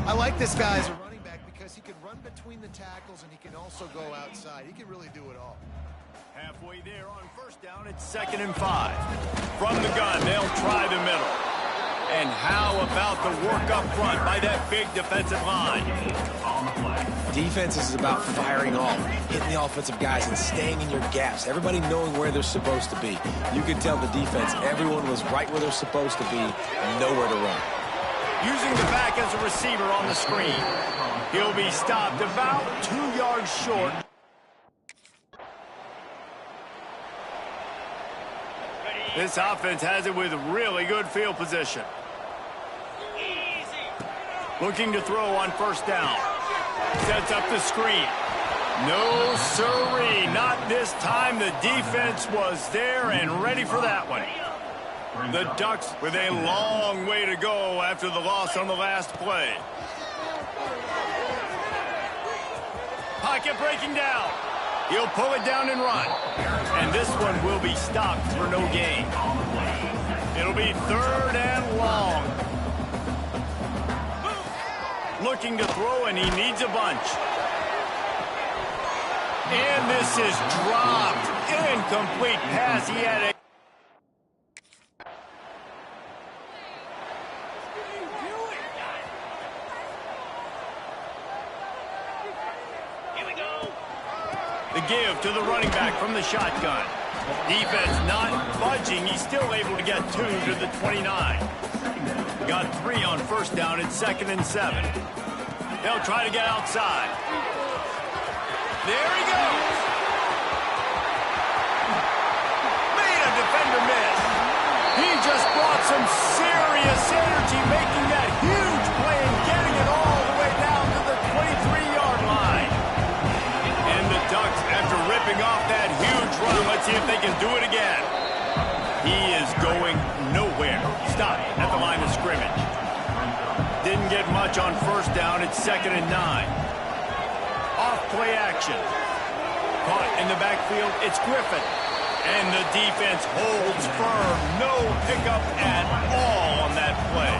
I like this guy as a running back because he can run between the tackles and he can also go outside. He can really do it all. Halfway there on first down, it's 2nd and 5. From the gun, they'll try the middle. And how about the work up front by that big defensive line? Defense is about firing off, hitting the offensive guys and staying in your gaps. Everybody knowing where they're supposed to be. You could tell the defense, everyone was right where they're supposed to be, nowhere to run. Using the back as a receiver on the screen. He'll be stopped about 2 yards short. This offense has it with really good field position. Looking to throw on first down. Sets up the screen. No siree, not this time. The defense was there and ready for that one. The Ducks with a long way to go after the loss on the last play. Pocket breaking down. He'll pull it down and run. And this one will be stopped for no gain. It'll be 3rd and long. Looking to throw, and he needs a bunch. And this is dropped. Incomplete pass. He had a... The give to the running back from the shotgun. Defense not budging. He's still able to get 2 to the 29. Got 3 on first down. It's 2nd and 7. They'll try to get outside. There he goes. Made a defender miss. He just brought some serious energy, making that huge play and getting it all the way down to the 23-yard line. And the Ducks, after ripping off that huge run, let's see if they can do it again. He is going nowhere. Stop at the line of scrimmage. Didn't get much on first down. It's 2nd and 9. Off play action. Caught in the backfield. It's Griffin. And the defense holds firm. No pickup at all on that play.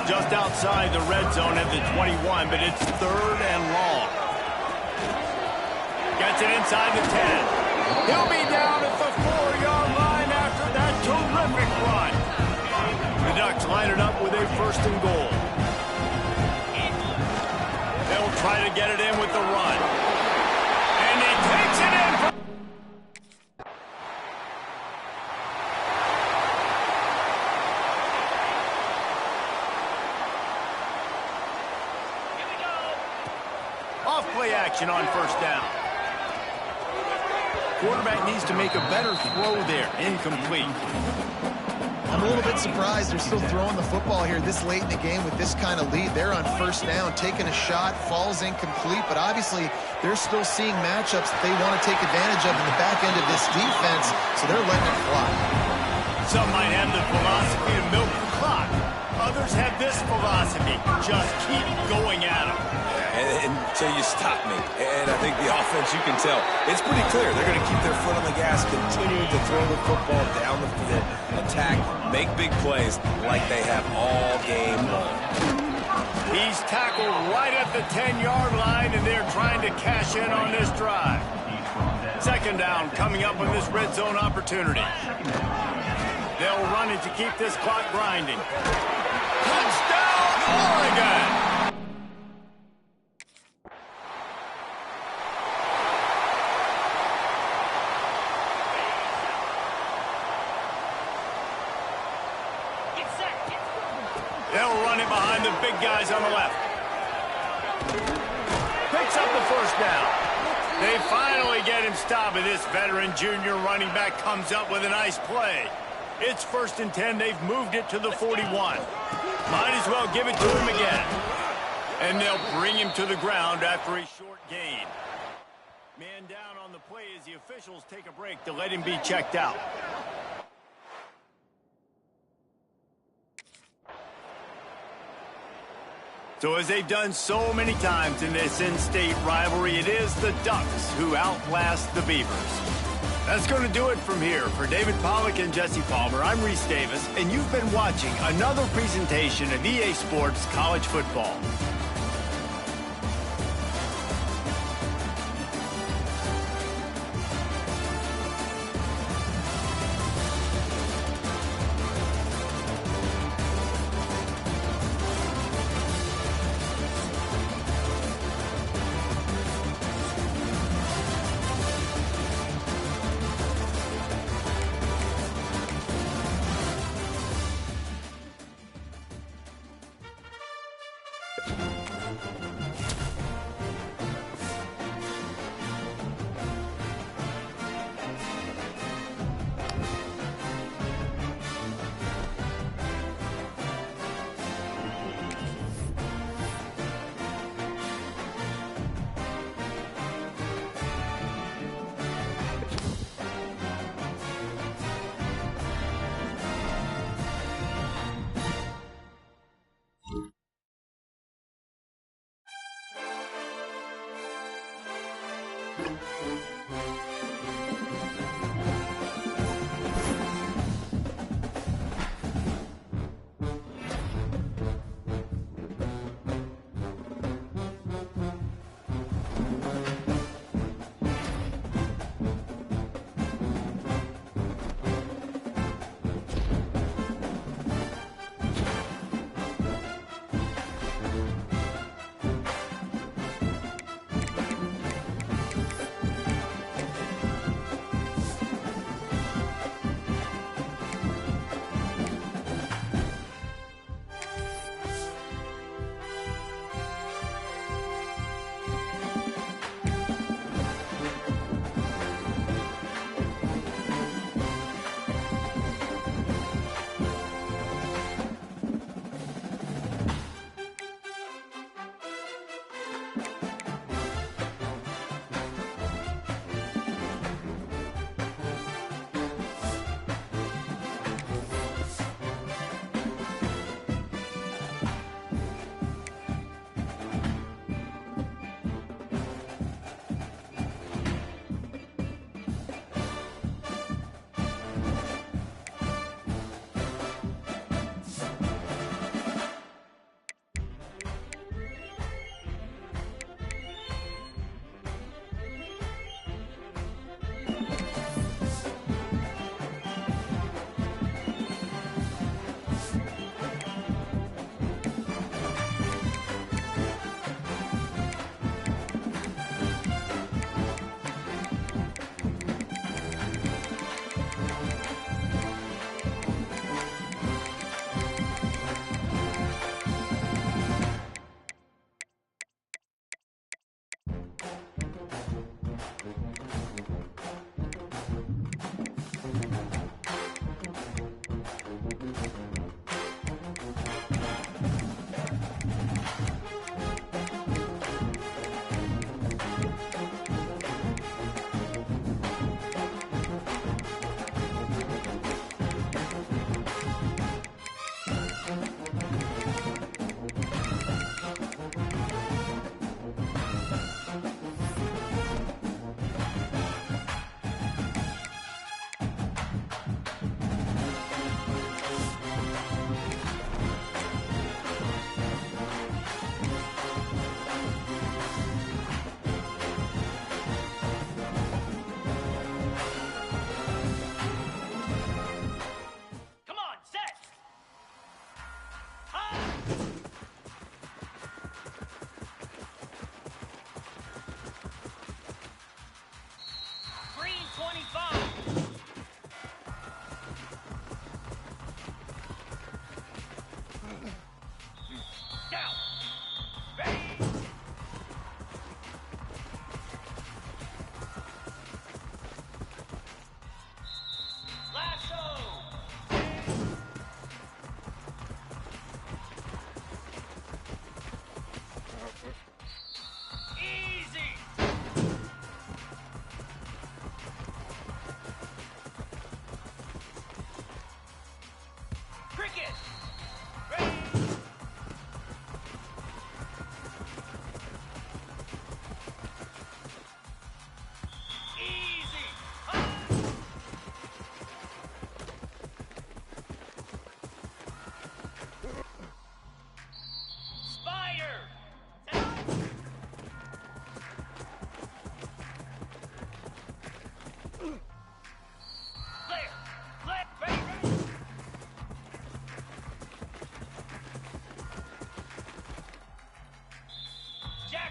Just outside the red zone at the 21, but it's 3rd and long. Gets it inside the 10. He'll be down at the 4-yard line after that terrific run. The Ducks line it up with a 1st and goal. They'll try to get it in with the run. And he takes it in. Off play action on first down. Quarterback needs to make a better throw there. Incomplete. I'm a little bit surprised they're still throwing the football here this late in the game with this kind of lead. They're on first down, taking a shot, falls incomplete, but obviously they're still seeing matchups that they want to take advantage of in the back end of this defense, so they're letting it fly. Some might have the philosophy to milk the clock. Others have this philosophy, just keep going at them. Until you stop me. And I think the offense, you can tell, it's pretty clear. They're going to keep their foot on the gas, continuing to throw the football down the field, attack, make big plays like they have all game long. He's tackled right at the 10-yard line, and they're trying to cash in on this drive. 2nd down coming up on this red zone opportunity. They'll run it to keep this clock grinding. Touchdown, Oregon! They'll run it behind the big guys on the left. Picks up the first down. They finally get him stopped, and this veteran junior running back comes up with a nice play. It's 1st and 10. They've moved it to the 41. Might as well give it to him again. And they'll bring him to the ground after a short gain. Man down on the play as the officials take a break to let him be checked out. So as they've done so many times in this in-state rivalry, it is the Ducks who outlast the Beavers. That's going to do it from here. For David Pollack and Jesse Palmer, I'm Reese Davis, and you've been watching another presentation of EA Sports College Football.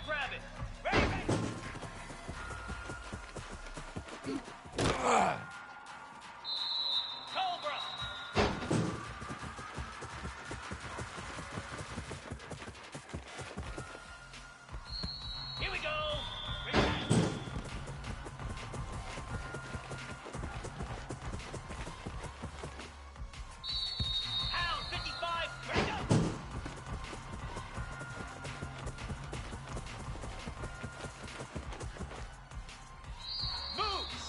grab it. Ready? Cobra. Here we go. Pound 55. Ready to go. Moves.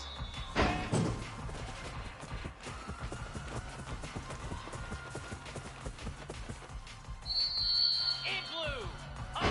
Igloo. On.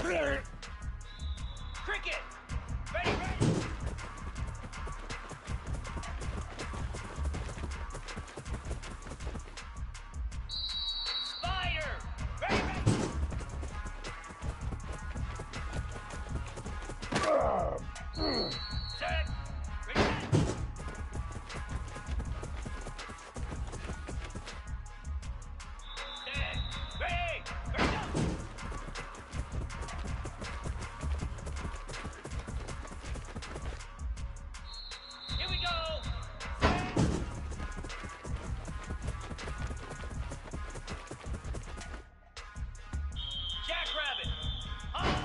Cricket! Ready, ready! Spider! Ready, ready! Set! Ready, set! Ready! Ready, go! Here we go! Jackrabbit! High!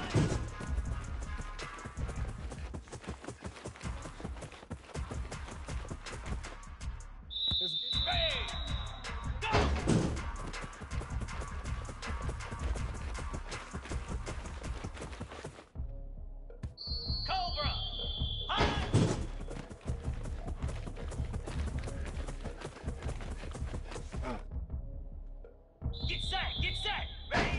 Ready! Go! Cobra! High! Get set! Get set! Ready!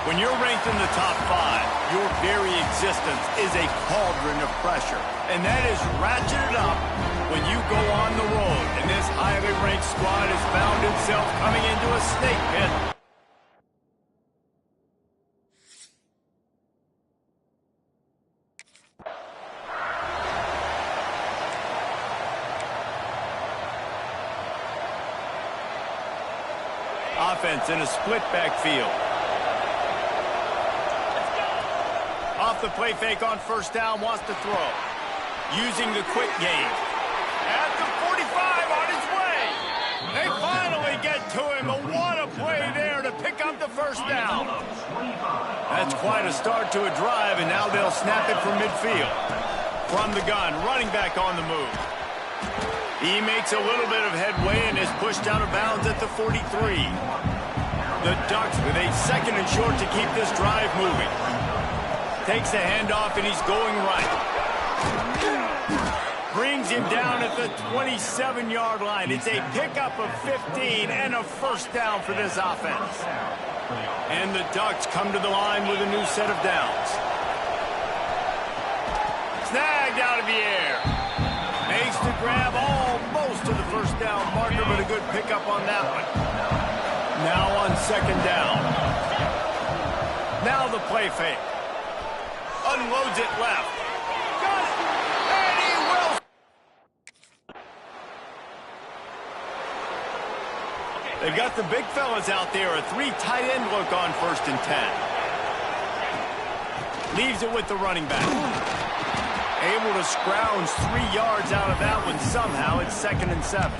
When you're ranked in the top 5, your very existence is a cauldron of pressure. And that is ratcheted up when you go on the road. And this highly ranked squad has found itself coming into a snake pit. Offense in a split backfield. Off the play fake on first down, wants to throw. Using the quick game. At the 45 on his way. They finally get to him. But what a play there to pick up the first down. That's quite a start to a drive, and now they'll snap it from midfield. From the gun, running back on the move. He makes a little bit of headway and is pushed out of bounds at the 43. The Ducks with a second and short to keep this drive moving. Takes the handoff and he's going right. Brings him down at the 27-yard line. It's a pickup of 15 and a first down for this offense. And the Ducks come to the line with a new set of downs. Snagged out of the air. Makes the grab almost to the first down marker, but a good pickup on that one. Now on second down. Now the play fake. Unloads it left. Got it. And he will. They've got the big fellas out there. A 3 tight end look on first and 10. Leaves it with the running back. Able to scrounge 3 yards out of that one somehow. It's second and 7.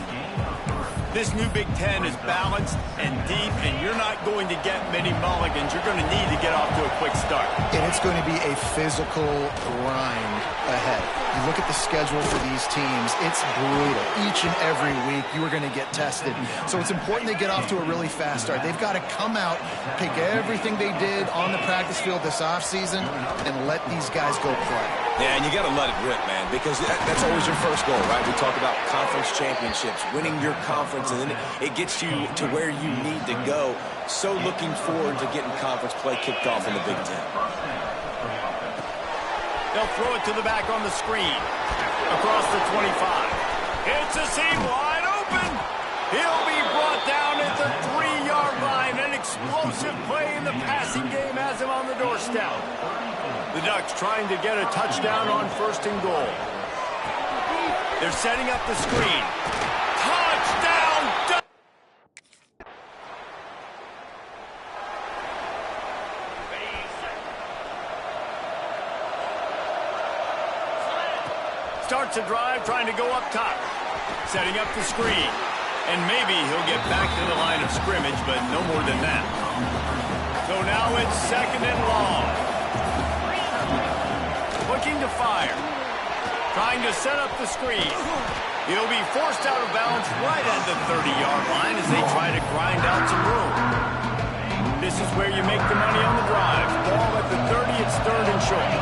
This new Big Ten is balanced and deep, and you're not going to get many mulligans. You're going to need to get off to a quick start. And it's going to be a physical grind ahead. You look at the schedule for these teams, it's brutal. Each and every week, you are going to get tested. So it's important they get off to a really fast start. They've got to come out, pick everything they did on the practice field this offseason, and let these guys go play. Yeah, and you got to let it rip, man, because that's always your first goal, right? We talk about conference championships, winning your conference, and then it gets you to where you need to go. So looking forward to getting conference play kicked off in the Big Ten. They'll throw it to the back on the screen. Across the 25. It's a seam wide open. He'll be brought down at the 3-yard line and explosive play in the passing game has him on the doorstep. The Ducks trying to get a touchdown on 1st and goal. They're setting up the screen. Touchdown, Ducks! Starts a drive trying to go up top. Setting up the screen. And maybe he'll get back to the line of scrimmage, but no more than that. So now it's 2nd and long. Looking to fire. Trying to set up the screen. He'll be forced out of bounds right at the 30-yard line as they try to grind out some room. This is where you make the money on the drive. Ball at the 30, it's 3rd and short.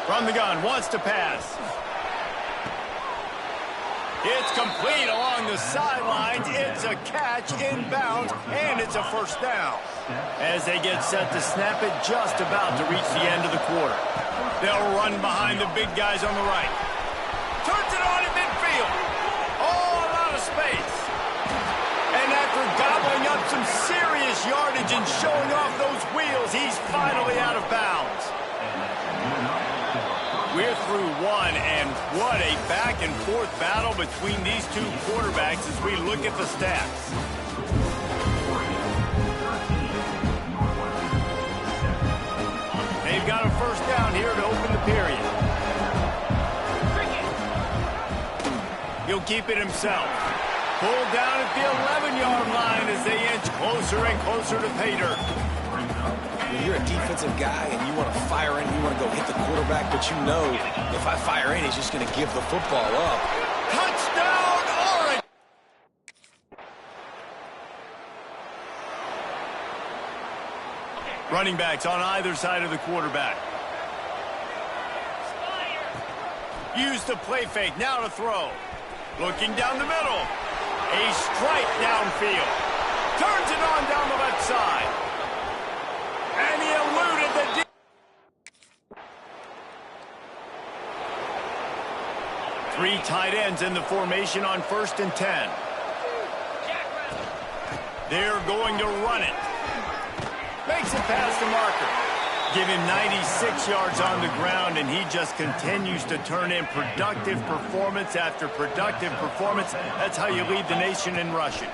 From the gun, wants to pass. It's complete along the sidelines. It's a catch inbounds, and it's a 1st down. As they get set to snap it, just about to reach the end of the quarter. They'll run behind the big guys on the right. Turns it on in midfield. All out of space. And after gobbling up some serious yardage and showing off those wheels, he's finally out of bounds. We're through one, and what a back-and-forth battle between these two quarterbacks as we look at the stats. They've got a 1st down here to open the period. He'll keep it himself. Pulled down at the 11-yard line as they inch closer and closer to pay dirt. When you're a defensive guy and you want to fire in, you want to go hit the quarterback, but you know if I fire in, he's just going to give the football up. Touchdown, Oregon! Running backs on either side of the quarterback. Use the play fake, now to throw. Looking down the middle. A strike downfield. Turns it on down the left side. And he eluded the three tight ends in the formation on 1st and 10. They're going to run it. Makes it past the marker. Give him 96 yards on the ground, and he just continues to turn in productive performance after productive performance. That's how you lead the nation in rushing.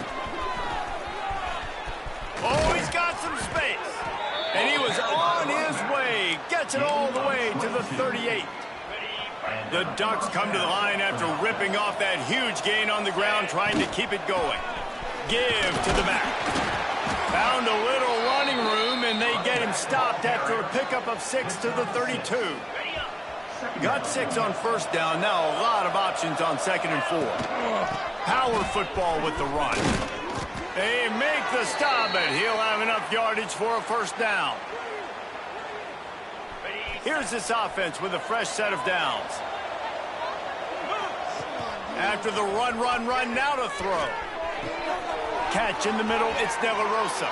Oh, he's got some space. And he was on his way. Gets it all the way to the 38. The Ducks come to the line after ripping off that huge gain on the ground, trying to keep it going. Give to the back. Found a little running room, and they get him stopped after a pickup of 6 to the 32. Got 6 on 1st down. Now a lot of options on 2nd and 4. Power football with the run. They make the stop, but he'll have enough yardage for a 1st down. Here's this offense with a fresh set of downs. After the run, now to throw. Catch in the middle, it's De La Rosa.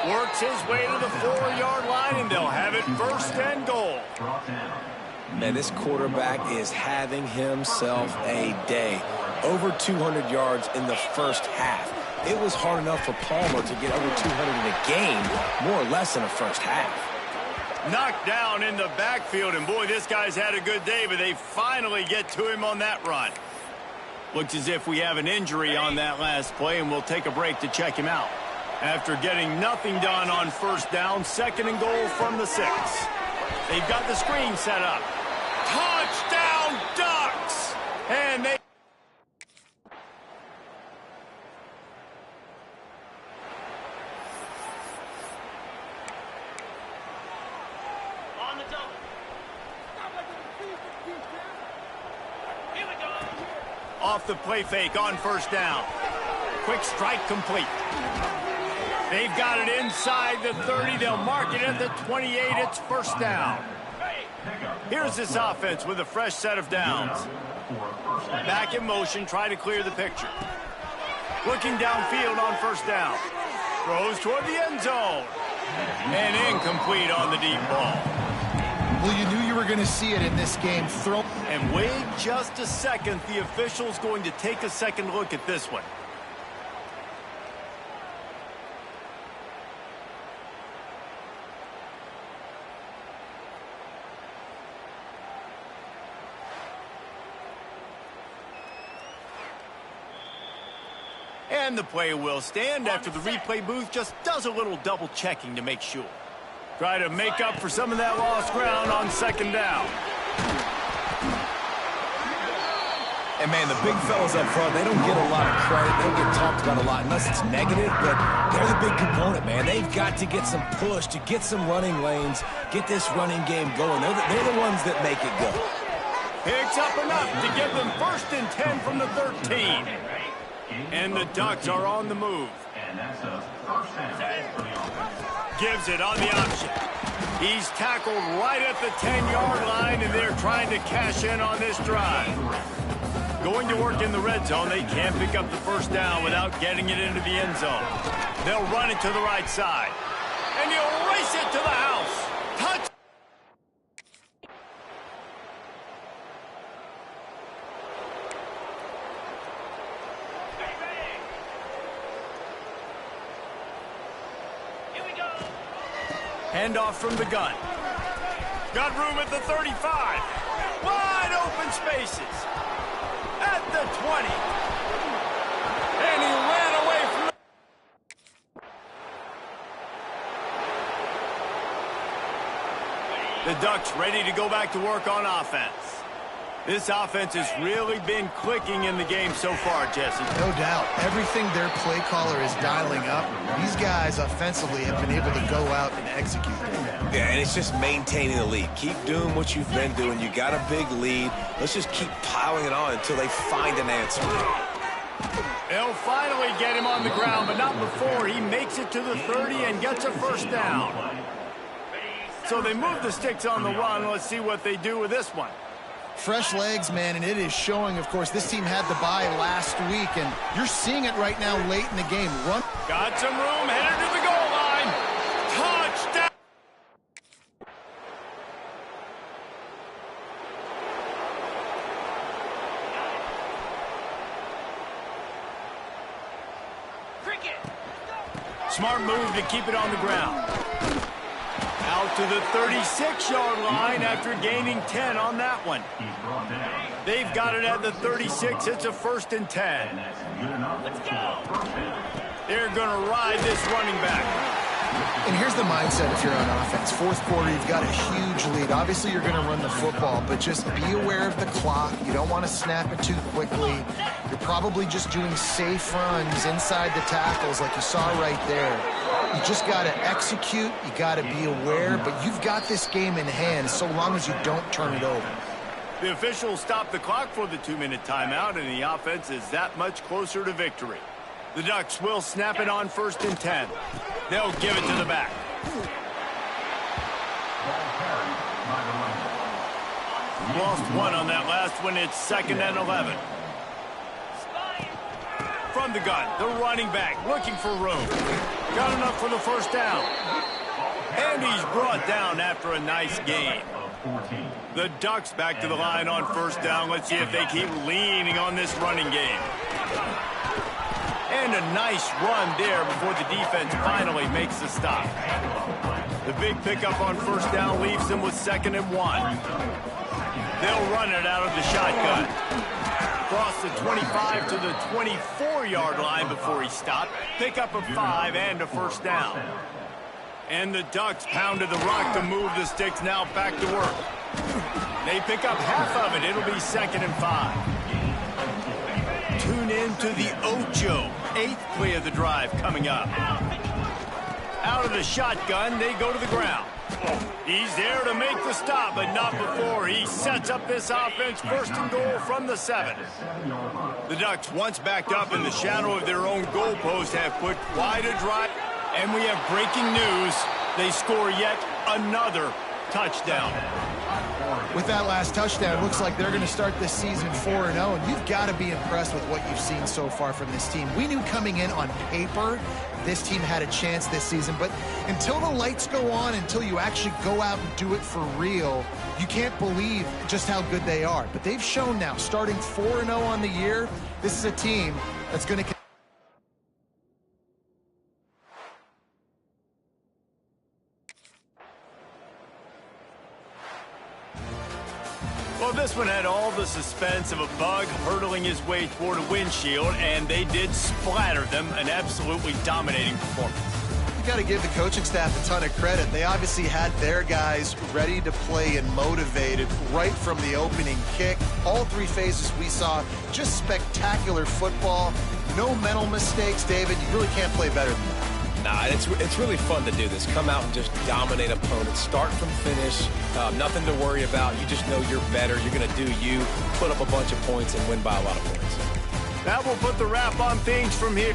Works his way to the 4-yard line, and they'll have it 1st and goal. Man, this quarterback is having himself a day. Over 200 yards in the 1st half. It was hard enough for Palmer to get over 200 in a game, more or less in the 1st half. Knocked down in the backfield, and boy, this guy's had a good day, but they finally get to him on that run. Looks as if we have an injury on that last play, and we'll take a break to check him out. After getting nothing done on 1st down, 2nd and goal from the 6. They've got the screen set up. Touchdown, Ducks! And they... Off the play fake on 1st down. Quick strike complete. They've got it inside the 30. They'll mark it at the 28. It's 1st down. Here's this offense with a fresh set of downs. Back in motion, try to clear the picture. Looking downfield on 1st down. Throws toward the end zone. And incomplete on the deep ball. Well, you knew you were going to see it in this game. And wait just a second. The official's going to take a second look at this one. And the play will stand after the replay booth just does a little double checking to make sure. Try to make up for some of that lost ground on second down. And, man, the big fellas up front, they don't get a lot of credit. They don't get talked about a lot unless it's negative, but they're the big component, man. They've got to get some push, to get some running lanes, get this running game going. They're the ones that make it go. Picks up enough to give them 1st and 10 from the 13. And the Ducks are on the move. Gives it on the option. He's tackled right at the 10-yard line, and they're trying to cash in on this drive. Going to work in the red zone, they can't pick up the 1st down without getting it into the end zone. They'll run it to the right side. And he'll race it to the house. Touch! Handoff from the gun. Got room at the 35. Wide open spaces. At the 20. And he ran away from the Ducks ready to go back to work on offense. This offense has really been clicking in the game so far, Jesse. No doubt. Everything their play caller is dialing up, these guys offensively have been able to go out and execute. Yeah, and it's just maintaining the lead. Keep doing what you've been doing. You got a big lead. Let's just keep piling it on until they find an answer. They'll finally get him on the ground, but not before he makes it to the 30 and gets a 1st down. So they move the sticks on the run. Let's see what they do with this one. Fresh legs, man, and it is showing, of course. This team had the bye last week, and you're seeing it right now late in the game. Run. Got some room, headed to the goal line. Touchdown! Smart move to keep it on the ground. Out to the 36-yard line after gaining 10 on that one. They've got it at the 36. It's a 1st and 10. Let's go. They're going to ride this running back. And here's the mindset if you're on offense. 4th quarter, you've got a huge lead. Obviously, you're going to run the football, but just be aware of the clock. You don't want to snap it too quickly. You're probably just doing safe runs inside the tackles like you saw right there. You just got to execute. You got to be aware, but you've got this game in hand so long as you don't turn it over. The officials stop the clock for the 2-minute timeout, and the offense is that much closer to victory. The Ducks will snap it on 1st and 10. They'll give it to the back. Lost one on that last one. It's 2nd and 11. From the gun, the running back looking for room. Got enough for the 1st down. And he's brought down after a nice gain. The Ducks back to the line on 1st down. Let's see if they keep leaning on this running game. And a nice run there before the defense finally makes the stop. The big pickup on 1st down leaves them with 2nd and 1. They'll run it out of the shotgun. Across the 25 to the 24-yard line before he stopped. Pick up a 5 and a 1st down. And the Ducks pounded the rock to move the sticks, now back to work. They pick up half of it. It'll be 2nd and 5. Tune in to the Ocho. 8th play of the drive coming up. Out of the shotgun, they go to the ground. He's there to make the stop, but not before he sets up this offense. 1st and goal from the 7. The Ducks, once backed up in the shadow of their own goalpost, have put quite a drive. And we have breaking news. They score yet another touchdown. With that last touchdown, it looks like they're going to start this season 4-0, and you've got to be impressed with what you've seen so far from this team. We knew coming in on paper this team had a chance this season, but until the lights go on, until you actually go out and do it for real, you can't believe just how good they are. But they've shown now, starting 4-0 on the year, this is a team that's going to... Well, this one had all the suspense of a bug hurtling his way toward a windshield, and they did splatter them. An absolutely dominating performance. You got to give the coaching staff a ton of credit. They obviously had their guys ready to play and motivated right from the opening kick. All three phases we saw, just spectacular football. No mental mistakes, David. You really can't play better than that. Nah, it's really fun to do this. Come out and just dominate opponents. Start from finish. Nothing to worry about. You just know you're better. You're going to do you, put up a bunch of points, and win by a lot of points. That will put the wrap on things from here.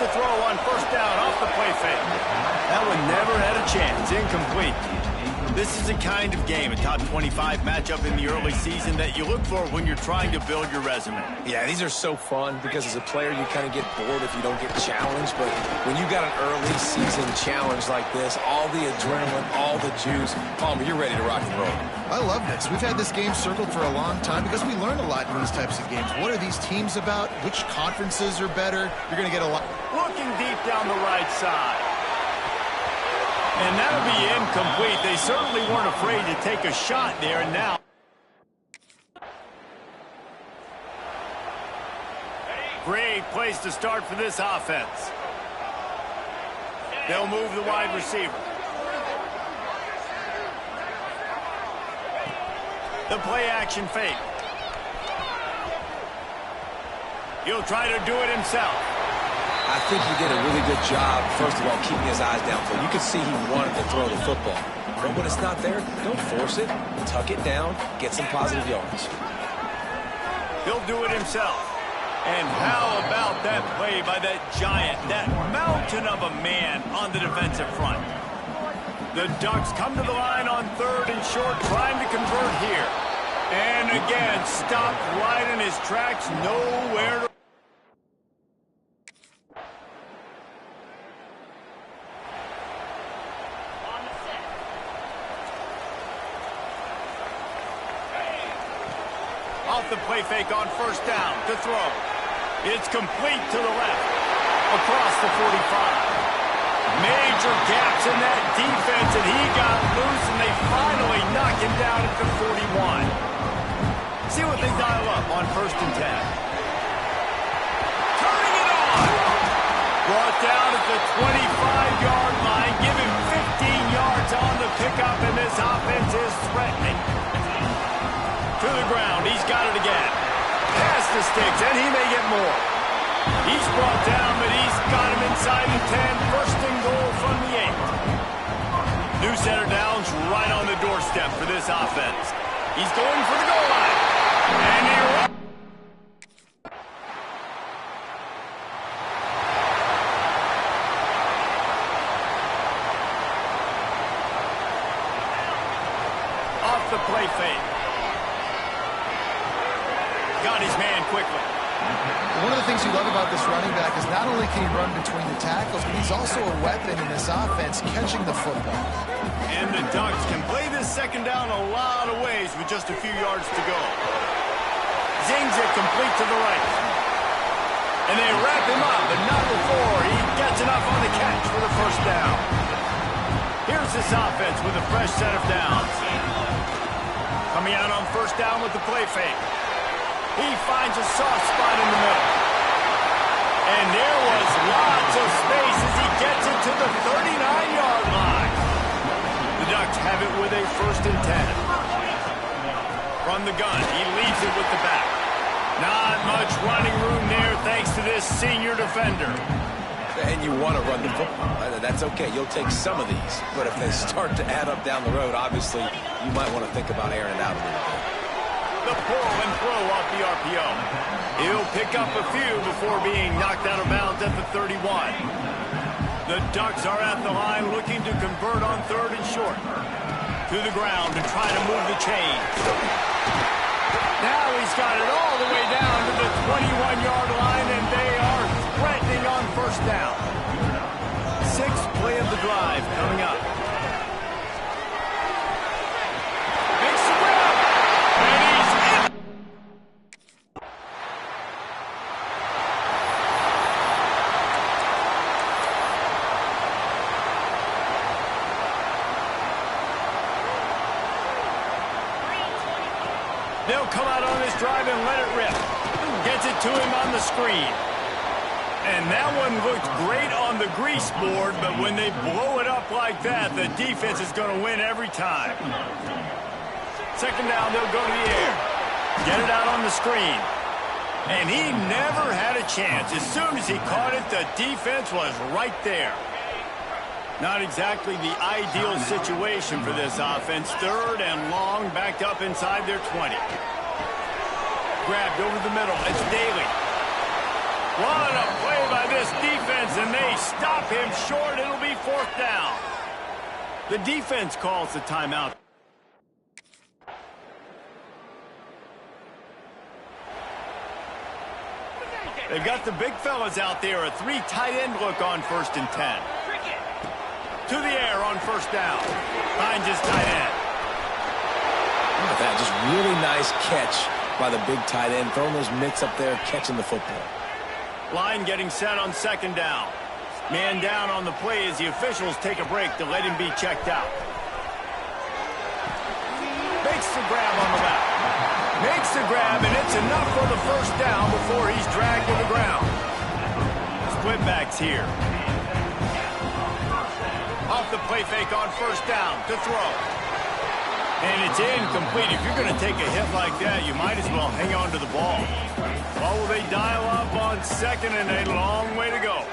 to throw on first down off the play fake. That one never had a chance. Incomplete. This is the kind of game, a top 25 matchup in the early season, that you look for when you're trying to build your resume. Yeah, these are so fun because as a player, you kind of get bored if you don't get challenged. But when you got an early season challenge like this, all the adrenaline, all the juice, Palmer, you're ready to rock and roll. I love this. We've had this game circled for a long time because we learn a lot in these types of games. What are these teams about? Which conferences are better? You're going to get a lot. Looking deep down the right side. And that'll be incomplete. They certainly weren't afraid to take a shot there. And now, great place to start for this offense. They'll move the wide receiver. The play action fake. He'll try to do it himself. I think he did a really good job, first of all, keeping his eyes downfield. You could see he wanted to throw the football. But when it's not there, don't force it. Tuck it down, get some positive yards. He'll do it himself. And how about that play by that giant, that mountain of a man on the defensive front? The Ducks come to the line on third and short, trying to convert here. And again, stopped right in his tracks, nowhere to... Off the play fake on first down to throw. It's complete to the left. Across the 45. Major gaps in that defense, and he got loose, and they finally knock him down at the 41. See what they dial up on first and 10. Turning it on. Brought down at the 25-yard line. Give him 15 yards on the pickup, and this offense is threatening. To the ground, he's got it again. Pass the sticks, and he may get more. He's brought down, but he's got him inside the 10. First and goal from the 8. New center downs right on the doorstep for this offense. He's going for the goal line. And he... Off the play fake. Got his man quickly. One of the things you love about this running back is not only can he run between the tackles, but he's also a weapon in this offense, catching the football. And the Ducks can play this second down a lot of ways with just a few yards to go. Zings it complete to the right. And they wrap him up, but not before he gets enough on the catch for the first down. Here's this offense with a fresh set of downs. Coming out on first down with the play fake. He finds a soft spot in the middle. And there was lots of space as he gets it to the 39-yard line. The Ducks have it with a first and 10. From the gun, he leaves it with the back. Not much running room there thanks to this senior defender. And you want to run the football. That's okay. You'll take some of these. But if they start to add up down the road, obviously, you might want to think about airing it out a little bit. The pull and throw off the RPO. He'll pick up a few before being knocked out of bounds at the 31. The Ducks are at the line looking to convert on third and short. To the ground to try to move the chains. Now he's got it all the way down to the 21-yard line, and they are threatening on first down. Sixth play of the drive coming up. They'll come out on this drive and let it rip. Gets it to him on the screen. And that one looked great on the grease board, but when they blow it up like that, the defense is going to win every time. Second down, they'll go to the air. Get it out on the screen. And he never had a chance. As soon as he caught it, the defense was right there. Not exactly the ideal situation for this offense. Third and long, backed up inside their 20. Grabbed over the middle. It's Daly. What a play by this defense, and they stop him short. It'll be 4th down. The defense calls the timeout. They've got the big fellas out there. A 3 tight end look on 1st and 10. To the air on 1st down. Finds his tight end. Look at that. Just really nice catch by the big tight end. Throwing those mitts up there, catching the football. Line getting set on 2nd down. Man down on the play as the officials take a break to let him be checked out. Makes the grab on the left. Makes the grab, and it's enough for the 1st down before he's dragged to the ground. Split backs here. Off the play fake on 1st down to throw. And it's incomplete. If you're going to take a hit like that, you might as well hang on to the ball. Well, will they dial up on 2nd and a long way to go.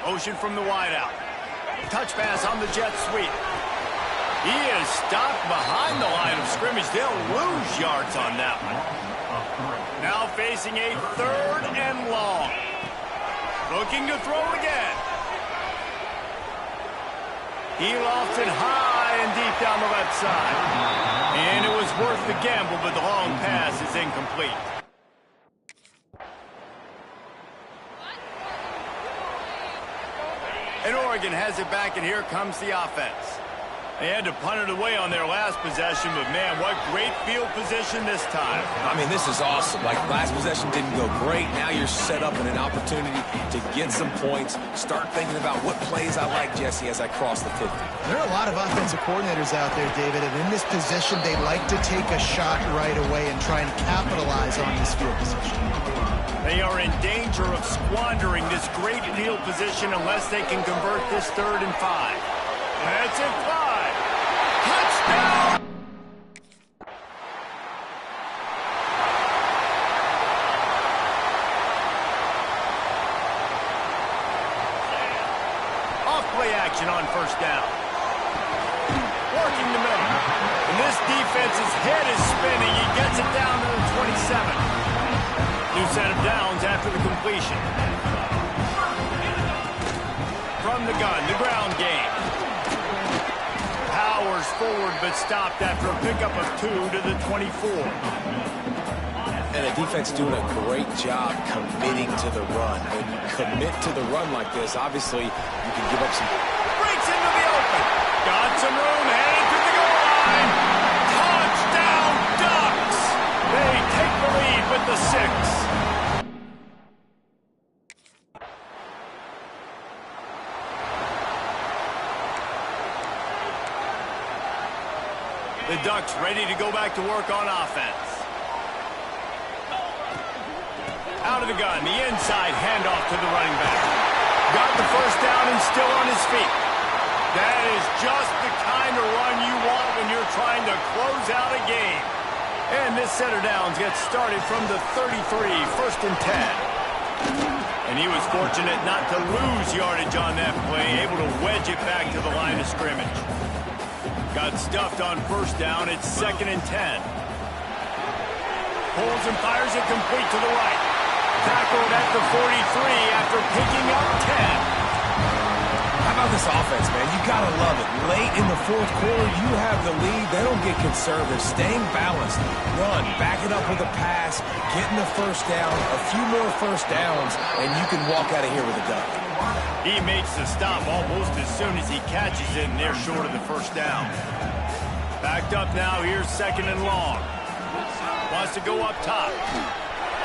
Motion from the wideout. Touch pass on the jet sweep. He is stopped behind the line of scrimmage. They'll lose yards on that one. Now facing a 3rd and long. Looking to throw again. He lofts it high and deep down the left side. And it was worth the gamble, but the long pass is incomplete. And Oregon has it back, and here comes the offense. They had to punt it away on their last possession, but, man, what great field position this time. I mean, this is awesome. Like, last possession didn't go great. Now you're set up in an opportunity to get some points. Start thinking about what plays I like, Jesse, as I cross the 50. There are a lot of offensive coordinators out there, David, and in this position, they like to take a shot right away and try and capitalize on this field position. They are in danger of squandering this great field position unless they can convert this 3rd and 5. That's it, 5. Touchdown! Off-play action on 1st down. Working the middle. And this defense's head is spinning. He gets it down to the 27. New set of downs after the completion. From the gun, the ground game. Powers forward, but stopped after a pickup of 2 to the 24. And the defense doing a great job committing to the run. When you commit to the run like this, obviously, you can give up some... Breaks into the open. Got some room, headed to the goal line. Touchdown, Ducks! They take the lead with the 6. The Ducks ready to go back to work on offense. Out of the gun, the inside handoff to the running back. Got the 1st down and still on his feet. That is just the kind of run you want when you're trying to close out a game. And this set of downs gets started from the 33, 1st and 10. And he was fortunate not to lose yardage on that play, able to wedge it back to the line of scrimmage. Got stuffed on 1st down. It's 2nd and 10. Pulls and fires it complete to the right. Tackled at the 43 after picking up 10. How about this offense, man? You got to love it. Late in the 4th quarter, you have the lead. They don't get conservative. Staying balanced. Run. Back it up with a pass. Getting the 1st down. A few more 1st downs, and you can walk out of here with a duck. He makes the stop almost as soon as he catches it, and they're short of the 1st down. Backed up now. Here's 2nd and long. Wants to go up top.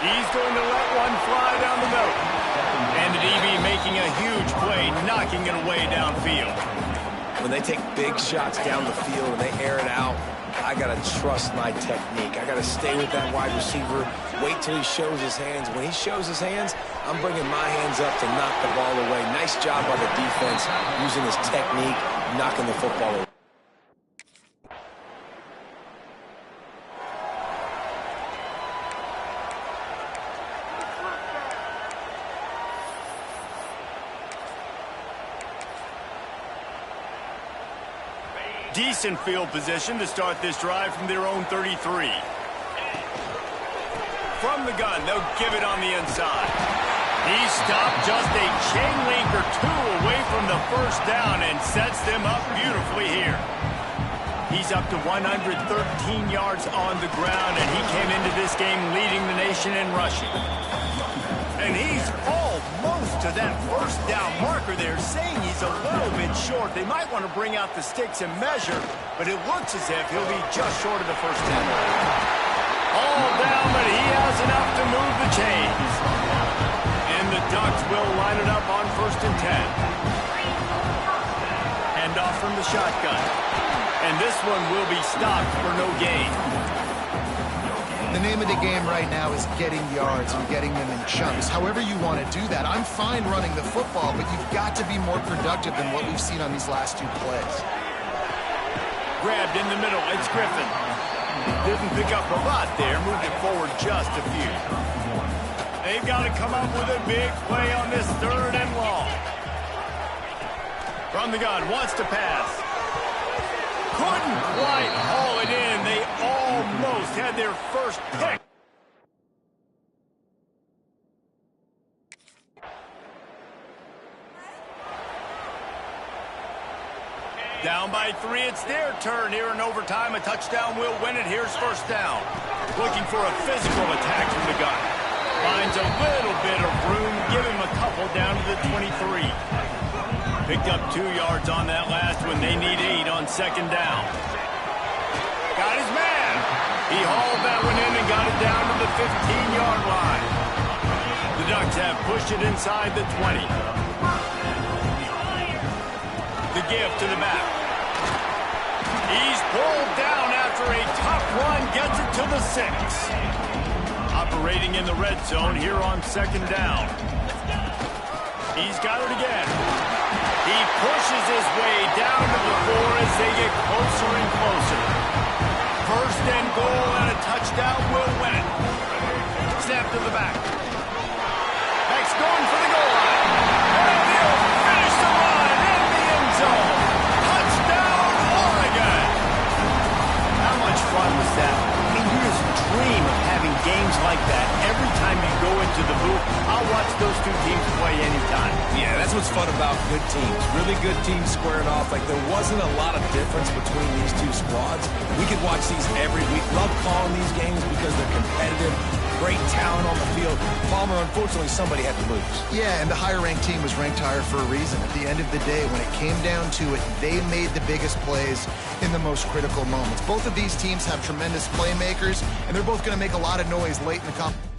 He's going to let one fly down the middle. And the DB making a huge play, knocking it away downfield. When they take big shots down the field and they air it out, I got to trust my technique. I got to stay with that wide receiver, wait till he shows his hands. When he shows his hands, I'm bringing my hands up to knock the ball away. Nice job by the defense using his technique, knocking the football away. Decent field position to start this drive from their own 33. From the gun, they'll give it on the inside. He stopped just a chain link or two away from the first down and sets them up beautifully here. He's up to 113 yards on the ground, and he came into this game leading the nation in rushing. And he's almost to that first down marker there, saying he's a little bit short. They might want to bring out the sticks and measure, but it looks as if he'll be just short of the first 10. All down, but he has enough to move the chains. And the Ducks will line it up on 1st and 10. Hand off from the shotgun. And this one will be stopped for no gain. The name of the game right now is getting yards and getting them in chunks. However you want to do that. I'm fine running the football, but you've got to be more productive than what we've seen on these last 2 plays. Grabbed in the middle. It's Griffin. Didn't pick up a lot there. Moved it forward just a few. They've got to come up with a big play on this 3rd and long. From the gun. Wants to pass. Couldn't quite haul it in. They almost had their first pick. Down by 3, it's their turn here in overtime. A touchdown will win it. Here's 1st down. Looking for a physical attack from the gun. Finds a little bit of room. Give him a couple down to the 23. Picked up 2 yards on that last one. They need 8 on 2nd down. Got his man. He hauled that one in and got it down to the 15-yard line. The Ducks have pushed it inside the 20. The give to the back. He's pulled down after a tough run. Gets it to the 6. Operating in the red zone here on 2nd down. He's got it again. He pushes his way down to the 4 as they get closer and closer. 1st and goal and a touchdown will win it. Snap to the back. Back's going for the goal line. And he'll finish the run in the end zone. Touchdown, Oregon. How much fun was that? I mean, you just dream of having games like that every time you go into the booth. I'll watch those 2 teams play anytime. Yeah, that's what's fun about good teams. Really good teams squaring off. Like, there wasn't a lot of difference between these 2 squads. We could watch these every week. Love calling these games because they're competitive. Great talent on the field. Palmer, unfortunately, somebody had to lose. Yeah, and the higher-ranked team was ranked higher for a reason. At the end of the day, when it came down to it, they made the biggest plays in the most critical moments. Both of these teams have tremendous playmakers, and they're both going to make a lot of noise late in the competition.